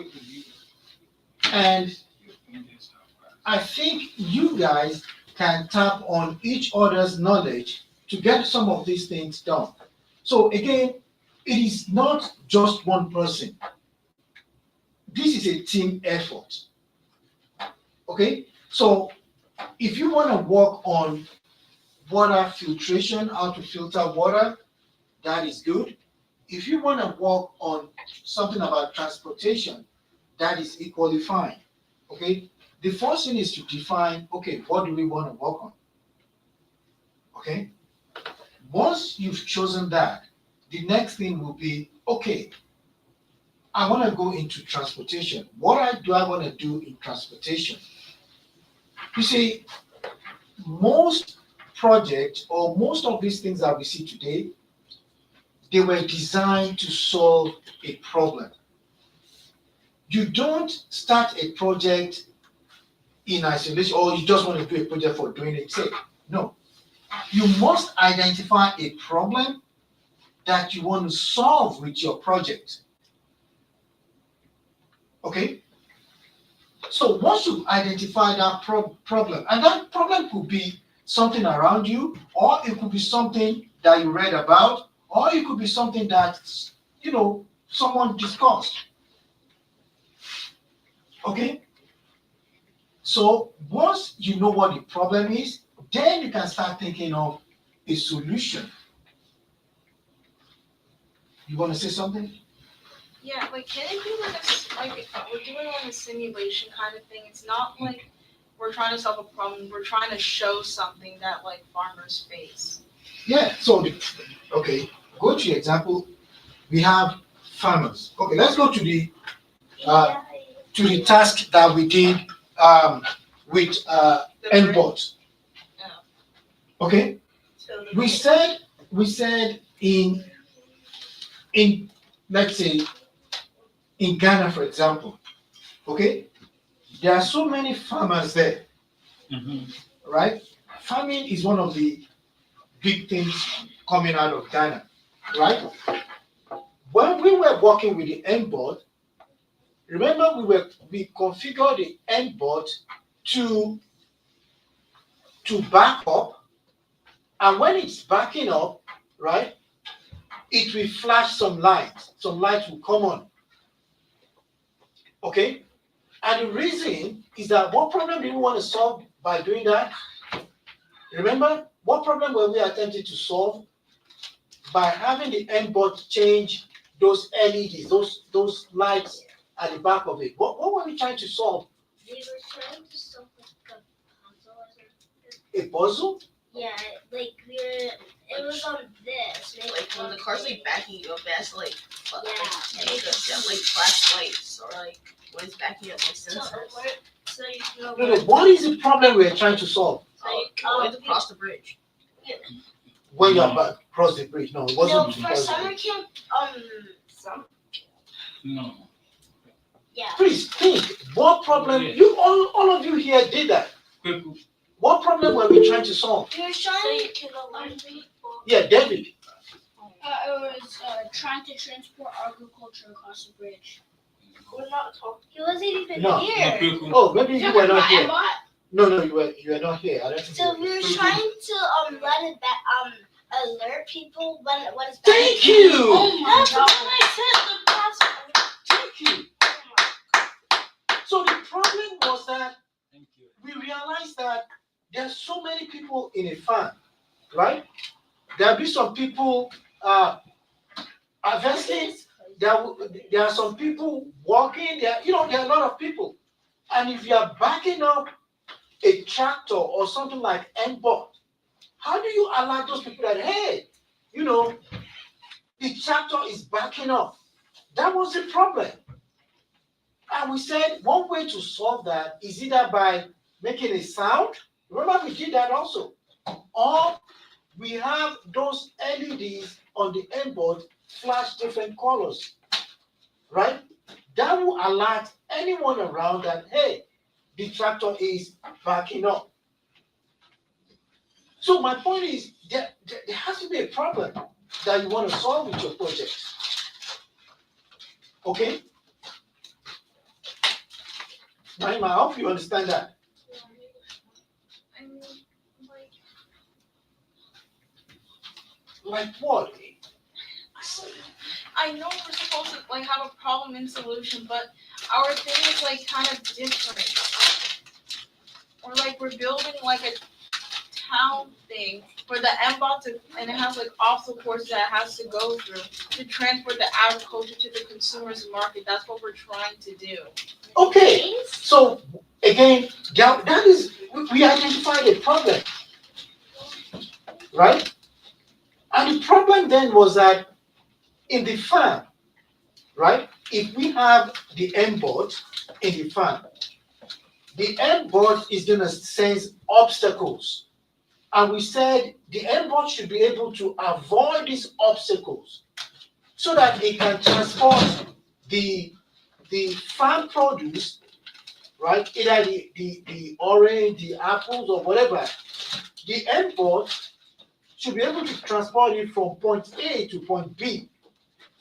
I think you guys can tap on each other's knowledge to get some of these things done. So again, it is not just one person. This is a team effort. Okay? So if you want to work on water filtration, how to filter water, that is good. If you want to work on something about transportation, that is equally fine. Okay? The first thing is to define, okay, what do we want to work on? Okay? Once you've chosen that, the next thing will be, okay, I want to go into transportation. What do I want to do in transportation? You see, most projects or most of these things that we see today, they were designed to solve a problem. You don't start a project in isolation or you just want to do a project for doing its sake. No. You must identify a problem that you want to solve with your project. Okay? So once you identify that problem, and that problem could be something around you, or it could be something that you read about, or it could be something that, someone discussed. Okay? So once you know what the problem is, then you can start thinking of a solution. You want to say something? Yeah, like can it be like we're doing like a simulation kind of thing? It's not like we're trying to solve a problem. We're trying to show something that like farmers face. Yeah. So go to your example. We have farmers. Okay, let's go to the task that we did with The NBOT. Okay, So we said in let's say in Ghana, for example, okay, there are so many farmers there, right? Farming is one of the big things coming out of Ghana, right? When we were working with the end board, remember we configured the end board to back up, and when it's backing up, right, it will flash some light. Some light will come on. Okay? And the reason is that what problem do we want to solve by doing that? Remember, what problem were we attempting to solve by having the end board change those LEDs, those lights at the back of it? What were we trying to solve? We were trying to solve like a puzzle or something. A puzzle? Yeah, like it was on this. like when the car's like backing you up, it has to like Yeah. like flashlights or like when it's backing up like So, sensors. so you can go. No, what is the problem we're trying to solve? Oh, to cross the bridge. When you're about to cross the bridge? No, it wasn't. No, for because- summer camp, No. yeah. Please think. What problem? You all of you here did that. What problem were we trying to solve? We were trying. Yeah, David. It was trying to transport agriculture across the bridge. We're not talking. He wasn't even No. here. Oh, maybe you were not here. No, you were not here. I don't think So you we were. were trying to let it back alert people when it's back. Thank you. Oh my That's god. what I said the past. Thank you. So the problem was that we realized that there's so many people in a farm, right? There'll be some people harvesting. There are some people walking. There are a lot of people. And if you are backing up a tractor or something like N-board, how do you alert those people that, hey, the tractor is backing up? That was the problem. And we said one way to solve that is either by making a sound. Remember, we did that also. Or we have those LEDs on the N-board flash different colors, right? That will alert anyone around that, hey, the tractor is backing up. So my point is, there has to be a problem that you want to solve with your project. Okay? Naima, I hope you understand that. I mean, Like what? I know we're supposed to like have a problem and solution, but our thing is like kind of different. Or like we're building like a town thing for the MBOT to, and it has like obstacle courses that it has to go through to transport the agriculture to the consumers market. That's what we're trying to do. Okay, so again, that is, we identified a problem, right? And the problem then was that in the farm, right? If we have the N-board in the farm, the N-board is going to sense obstacles. And we said the N-board should be able to avoid these obstacles so that it can transport the farm produce, right? Either the orange, the apples, or whatever. The N-board should be able to transport it from point A to point B.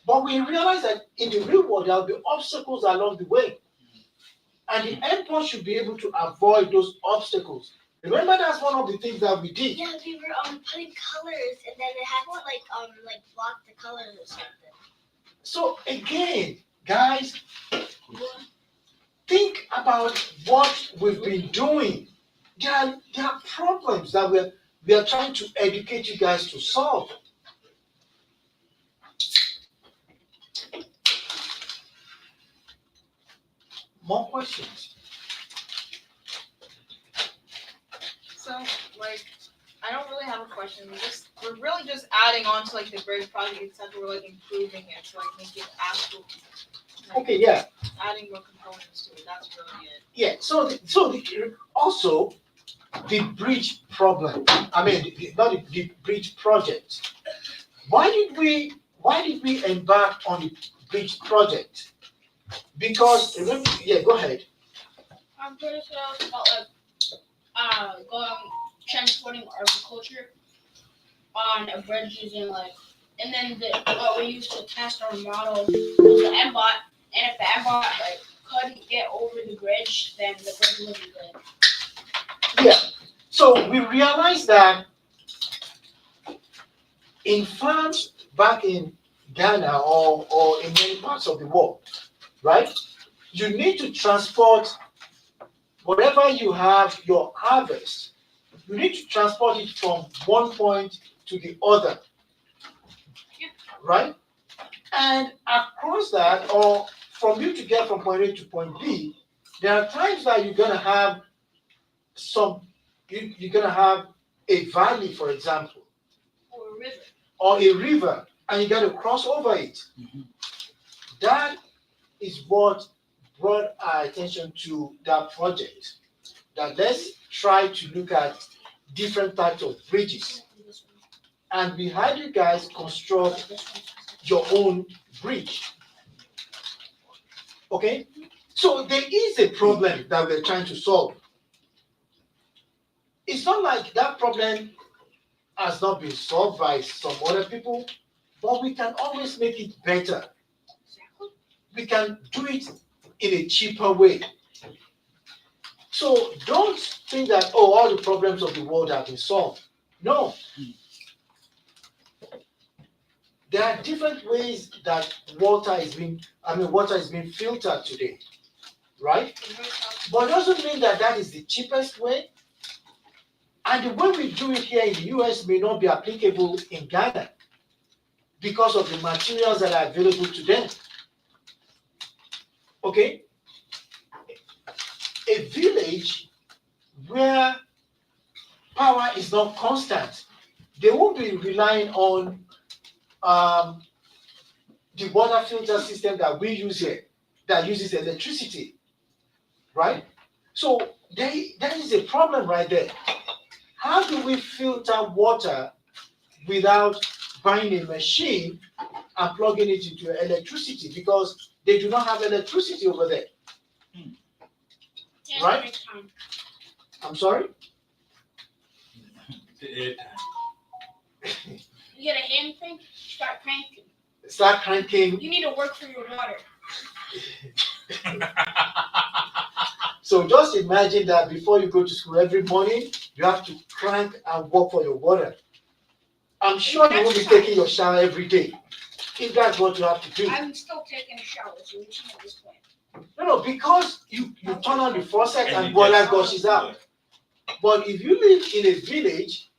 But we realize that in the real world, there will be obstacles along the way. And the N-board should be able to avoid those obstacles. Remember, that's one of the things that we did. Yeah, we were putting colors, and then it had to like block the colors or something. So again, guys, think about what we've been doing. There are problems that we are trying to educate you guys to solve. More questions? So like I don't really have a question. We're really just adding on to like the bridge project, except we're like improving it to like make it actual. Like, Okay, yeah. adding more components to it. That's really it. Yeah, also, the bridge problem. I mean, not the bridge project. Why did we embark on the bridge project? Because remember, yeah, go ahead. I'm pretty sure it's about transporting agriculture on a bridge using and then what we used to test our model was the MBOT, and if the MBOT couldn't get over the bridge, then the bridge wouldn't be good. Yeah. So we realized that in farms back in Ghana or in many parts of the world, right? You need to transport whatever you have, your harvest, you need to transport it from one point to the other, right? And across that, or from you to get from point A to point B, there are times that you're gonna have you're gonna have a valley, for example, or a river, and you gotta cross over it. That is what brought our attention to that project. That let's try to look at different types of bridges. And we had you guys construct your own bridge. Okay? So there is a problem that we're trying to solve. It's not like that problem has not been solved by some other people, but we can always make it better. We can do it in a cheaper way. So don't think that, oh, all the problems of the world have been solved. No. There are different ways that water is being filtered today, right? But it doesn't mean that that is the cheapest way. And the way we do it here in the US may not be applicable in Ghana because of the materials that are available to them. Okay? A village where power is not constant, they won't be relying on the water filter system that we use here, that uses electricity, right? So that is a problem right there. How do we filter water without buying a machine and plugging it into electricity? Because they do not have electricity over there. Right? I'm sorry? You get a hand crank, start cranking. Start cranking. You need to work for your water. So just imagine that before you go to school every morning, you have to crank and work for your water. I'm sure you won't be taking your shower every day, if that's what you have to do. I'm still taking a shower, so you should know this point. No, because you turn on the faucet and water gushes out. But if you live in a village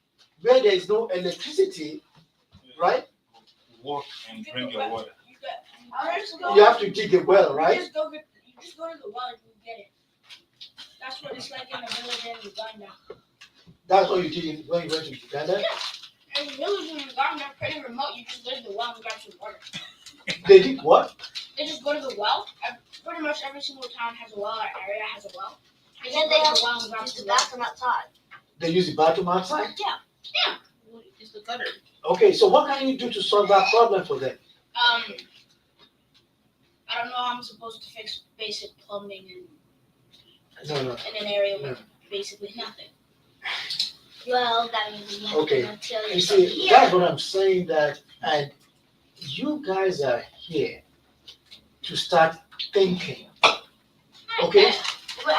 where there is no electricity, right? Walk and bring your water. You have to dig a well, right? You just go to the well and you get it. That's what it's like in the village in Uganda. That's what you did when you went to Uganda? Yeah. In the village in Uganda, pretty remote, you just go to the well and grab some water. They did what? They just go to the well. Pretty much every single town has a well, or area has a well. They And then they use the bathroom outside. They use the bathroom outside? Yeah. It's the gutter. Okay, so what can you do to solve that problem for them? I don't know how I'm supposed to fix basic plumbing No. in an area with basically nothing. Well, that means you have Okay. to until You see, that's what I'm saying, that, and you guys are here to start thinking. Okay?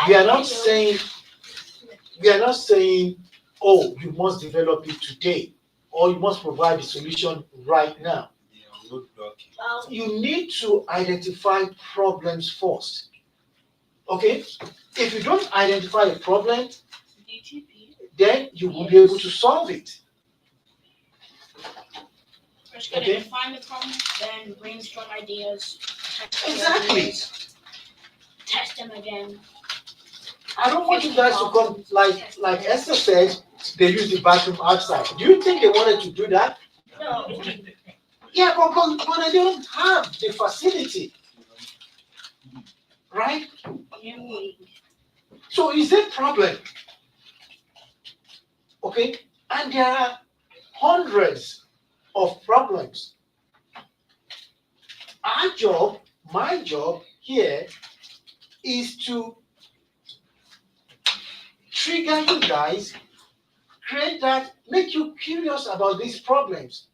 We are not saying, oh, you must develop it today, or you must provide the solution right now. Well, You need to identify problems first. Okay? If you don't identify a problem, then you won't be able to solve it. First, gotta Okay. define the problem, then brainstorm ideas. Test the Exactly. ideas, test them again. I don't want you guys to come, like Esther said, they use the bathroom outside. Do you think they wanted to do that? No. Yeah, but they don't have the facility. Right? So is there a problem? Okay? And there are hundreds of problems. Our job, my job here, is to trigger you guys, create that, make you curious about these problems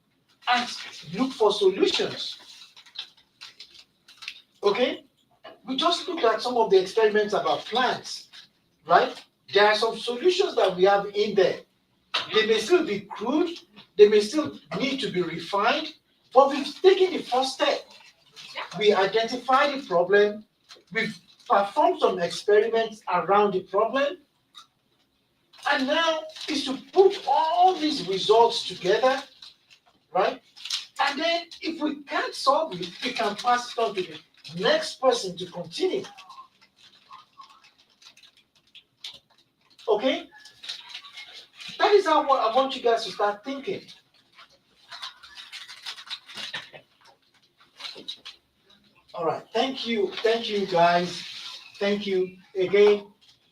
and look for solutions. Okay? We just looked at some of the experiments about plants, right? There are some solutions that we have in there. They may still be crude, they may still need to be refined, but we've taken the first step. We identified the problem, we've performed some experiments around the problem, and now is to put all these results together, right? And then if we can't solve it, we can pass it on to the next person to continue. Okay? That is how I want you guys to start thinking. All right, thank you guys. Thank you again.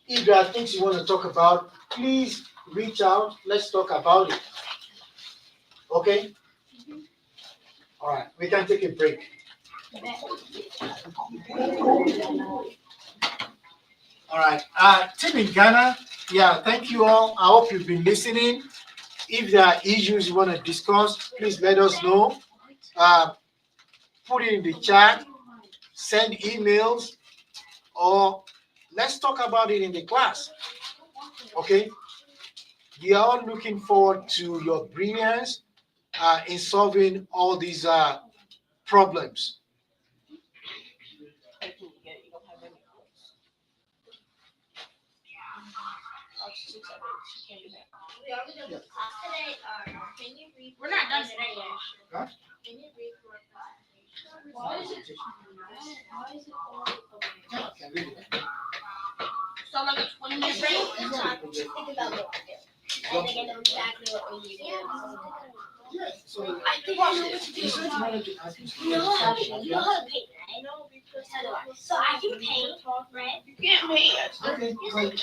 If there are things you want to talk about, please reach out. Let's talk about it. Okay? All right, we can take a break. All right, team in Ghana, yeah, thank you all. I hope you've been listening. If there are issues you want to discuss, please let us know. Put it in the chat, send emails, or let's talk about it in the class. Okay? We are all looking forward to your brilliance in solving all these problems. We're not done today yet. Huh? Can you read for us? Why is it so like a 20-minute break? Think about what to do. And they're gonna know exactly what we need to do. Yeah, so I think I know what to do. you said you wanted to ask me You know how to paint, right? So do I. So I can paint, right? You can't paint. Okay,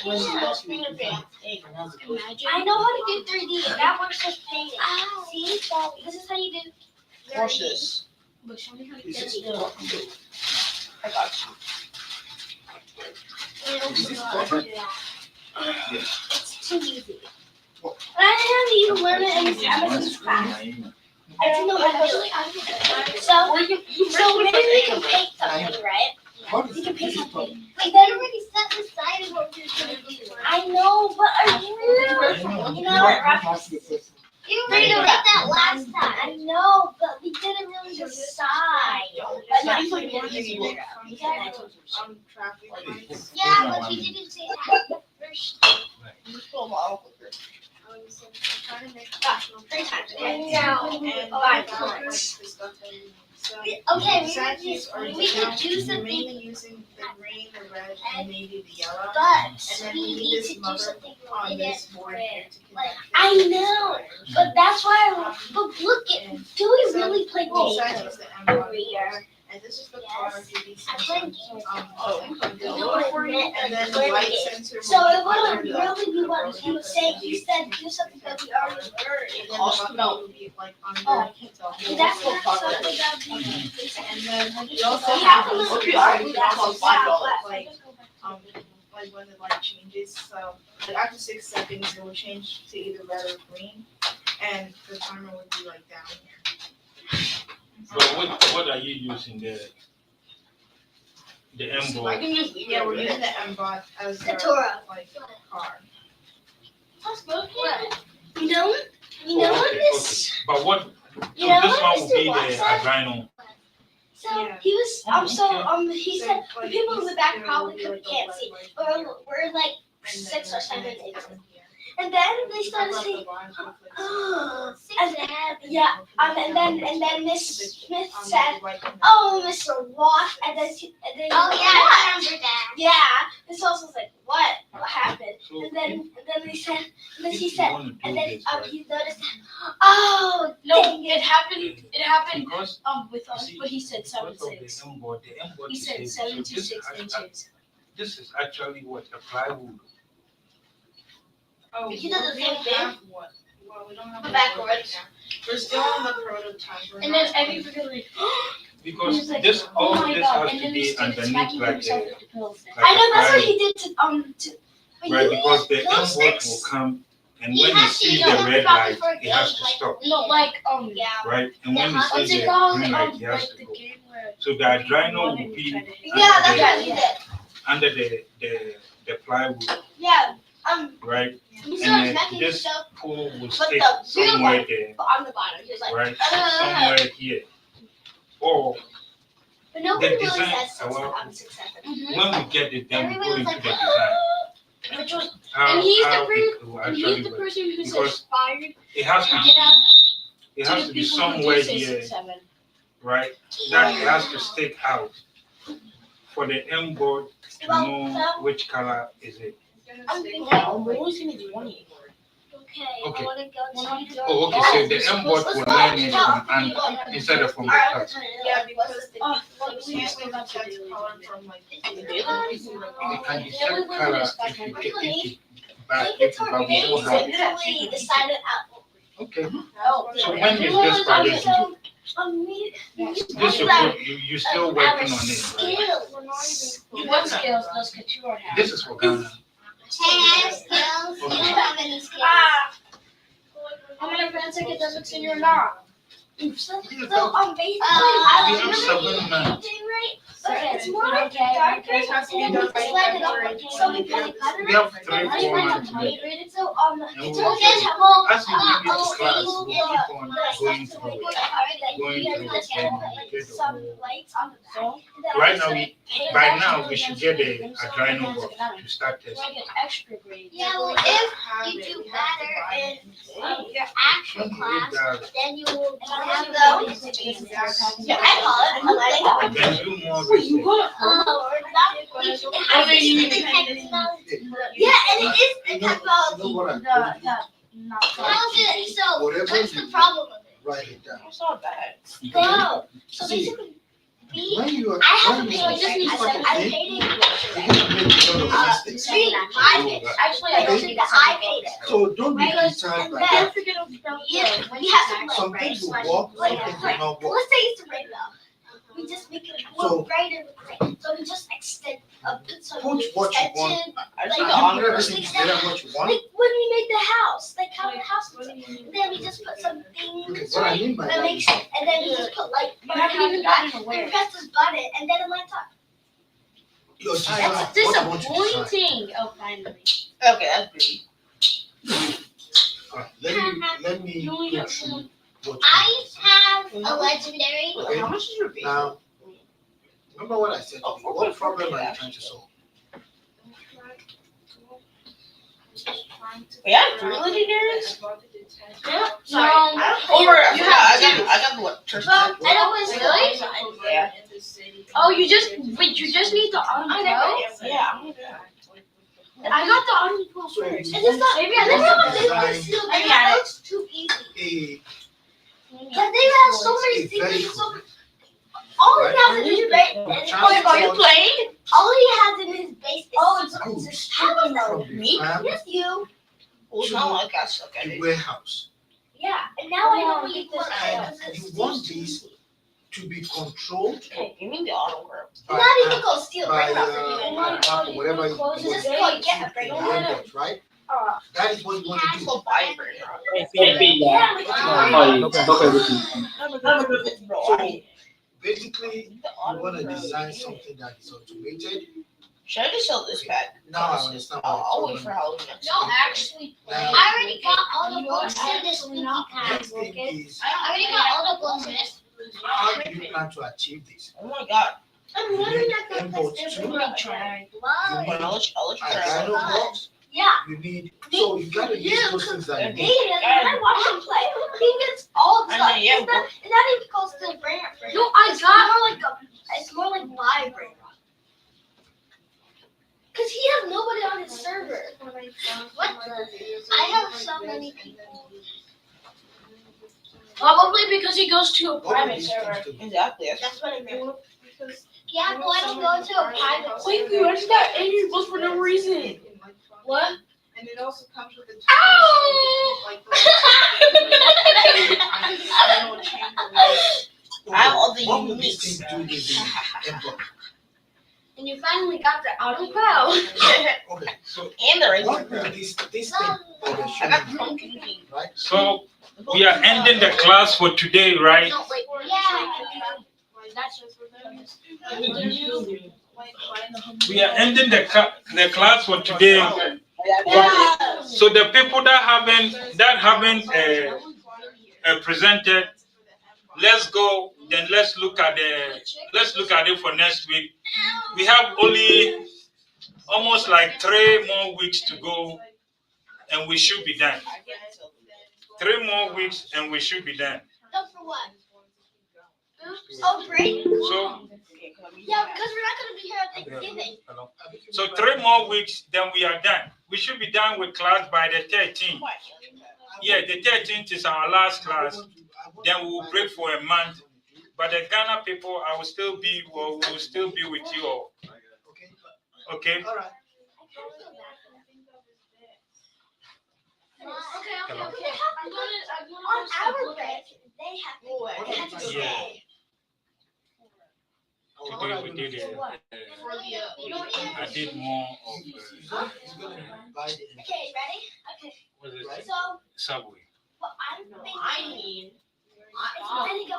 Just finger paint. I know how to do 3D, and that works with painting. See? This is how you do 3D. Watch this. But show me how to do Is this 3D. I got you. Is this perfect? It's too easy. I didn't even learn it in Amazon's class. I didn't know how to do it. So maybe we can paint something, right? You can paint something. Wait, that already set decided what we're going to do. I know, but are you? You know, you already did that last time. I know, but we didn't really decide. But not for the Traffic lights. Yeah, but we didn't say that first. You just pull my uncle first. Trying to make 3 times. Okay. and Okay, we can could do something. mainly using the green, the red, and maybe the yellow. But And then we we need need this to do mother something on with this it. board here to Like, connect. I know, but that's why. But look, do we really play Both games sides is the M1 over here? and this is the Yes. color UV I play sensor. games. The You know lower what I for you, meant, and then the like, light play sensor. So will it be wouldn't under really be the what rose he was because saying. the He said do something that we already learned. and then the bottom will be like under Oh, the that's whole not color. something that we. And then you also We have to have listen Okay, to I that. think that's on $5. like like when the light changes. So like after 6 seconds it will change to either red or green, and the timer would be like down here. But what are you using the I envelope? can just leave it Yeah, over we're using there. the MBOT as The our Torah. like car. What? You know what this? But what? You know this what one will Mr. be Watt the said? Adreno. So Yeah. he was he said the like, people in the back there probably will be, like, a can't red see. light We're like and 6 or 7 then into down it. here. And then they started Above saying, the lines with, like, and then Miss Smith said, like, "Oh, Mr. Watt," and then Oh yeah, I remember that. yeah. Miss Watt was like, "What? What happened?" So And then they said, and then if she you said, want to do and then this, right? he noticed that, oh No, dang it happened. It happened Because with you us, see, but he said because of 7.6. the M-board He is said heavy. 7 So to 6 inches. this is actually what a plywood. Oh, He does the we same don't thing. have one. Well, we don't have But one backwards. now. We're still on the prototype. We're And not then on- every freaking like, Because he's like, this, oh all my this god, has and to then he be started underneath smacking like himself a, with the pillows. like I know a that's what fire, he did to right? Because the those M board will sticks. come, and He when it has to sees use the them red probably light, for a it has game, to like- stop, No, like Yeah. right? And when it What's what's sees it the called? green light, it has Like to the go. game where So the Adreno will be Yeah, that's what he did. under the plywood, Yeah. right? He And started then smacking this himself pole will But stick the real somewhere one- there, on the bottom. He was like, right? Somewhere here. Or But nobody the really design, says six, well, I'm 6'7". when we get it, then we go Everybody was into the like, design. which was, How, and he's the how person- it will and actually he's the work. person who's Because inspired it has to to get out it to has the to be people who somewhere do say here, 6'7". right? That it has to stick out for the M board to know which color is it. I'm thinking, I'm always gonna do 20. okay, Okay. I wanna go to the Oh, okay, so the M board will learn it from under instead of from the top. Yeah, because Oh, like, we used to have to do color from like the You can Yeah, decide we were color gonna if you start get with it. But Think if it's you our but we base don't have it. until we decided out. Okay, Oh, so yeah. when is this project due? So, This you still working on it, right? What skills does Couture have? This is for Ghana. skills. You don't have any skills. How many advanced academics in your not? So, basically, We I have remember 7 now. right? Okay, it's more like darker, This has to be and then done we by slide it up, February so we put it We have 3, and 4 months to do. So, And it's we'll okay, get- well, As we get into class, we'll keep on going stuff through to it. work hard, like, Going you through have it, to then put, we get the some whole. lights on the back. And then Right now, actually paint By it. now, we should get the Adreno board to start testing. Like an extra grade. Yeah, well, if you do better in your actual When we class, get that, then you will have those. Yeah, I call it. I like then do more Wait, you research. got Yeah, and it is You in know, technology. you know what I told you? So Whatever what's the you- problem with it? Write it down. It's not bad. Go. So See, basically, B, When you are, I have when a you painting. are I doing said such a I'm thing, painting. you're gonna make a lot of mistakes. B, I painted. Actually, I don't Okay. think That that's I painted. So don't be Right. deterred And by then- that. Yeah, we have some Some like things will bright work, some like, things will not work. let's say it's a red dot. We just make it So- more brighter with gray. So we just extend, put some Put what you want. extension, I Like, think You the put honor everything together what you want. like when we made the house, like how the house looks like. And then we just put some Okay, things, what I mean by that that makes, is, and then we just put like, You haven't even gotten aware. and press this button, and then it lights up. you're deciding That's what you want to decide. disappointing. Oh, finally. Okay, that's pretty. Alright, let me You only go have through one. what I have a legendary. Okay. How much is your base? Now, remember what I said to you, Oh, what 4.4 problem are you actually. trying to solve? Wait, I have 3 legendaries? Yeah. Oh, right, I got the what? Church. Well, I know it's really. Yeah. Oh, you just need the auto. Yeah, I'm gonna do that. I got the auto So first. you It's just not, Maybe I I don't know what they design- want to do. I got it. It's too easy. a But they have so many It's very secrets. So all he has in his base. Are you playing? All he has in his base is. goods How is that? from the Me? farm Yes, you. Well, it's not like I suck at to it. warehouse. Yeah, and now I know what you want. And you want these to be controlled You mean the auto grip? by, Not even go steal by, right Apple, whatever you want. Just go get a in brain. the inbox, right? That is what you want to do. So vibrant. Yeah, we So basically, The you auto want to grip. design something that is automated. Should I just sell this pack? Now I understand why I'll it's wait for Halloween next Don't week. actually Now, I already got all the books in this week. next thing is, I already got all the books in this. how do you plan to achieve this? Oh my god. I'm You learning need that the inbox best too. try. Wow. Well, I'll let you A try. dino box, Yeah. you need, so you gotta use those things that you He need. when I watch him play, he gets all the I stuff. know, yeah, It's not even called still brain. No, I It's got. more like it's more like live brain rot. Cause he has nobody on his server. What the? I have so many people. Probably because he goes to a What are private these server. things to do? Exactly. That's what I meant. Yeah, but I don't go to a private Wait, server. you already got angry books for no reason. What? And it also comes with a Ow! like the I have all the What would uniques. this thing do with the envelope? And you finally got the auto bow. Okay, so And the regular. what will this thing for the I got human pumpkin being, king. right? So we are ending the class for today, right? No, wait, yeah. That's just for them. We are ending the class for today. So the people that haven't presented, let's go. Then let's look at it for next week. We have only almost like 3 more weeks to go, and we should be done. 3 more weeks, and we should be done. Go for what? Oh, break? So Yeah, because we're not gonna be here at Thanksgiving. So 3 more weeks, then we are done. We should be done with class by the 13th. Yeah, the 13th is our last class. Then we will break for a month. But the Ghana people, we will still be with you all. Okay? All right. Okay. On our break, they have to Yeah. stay. Today we did it. I did more of He's gonna buy the Okay, ready? Okay. what is it? So, Subway. what I'm thinking. I mean, I think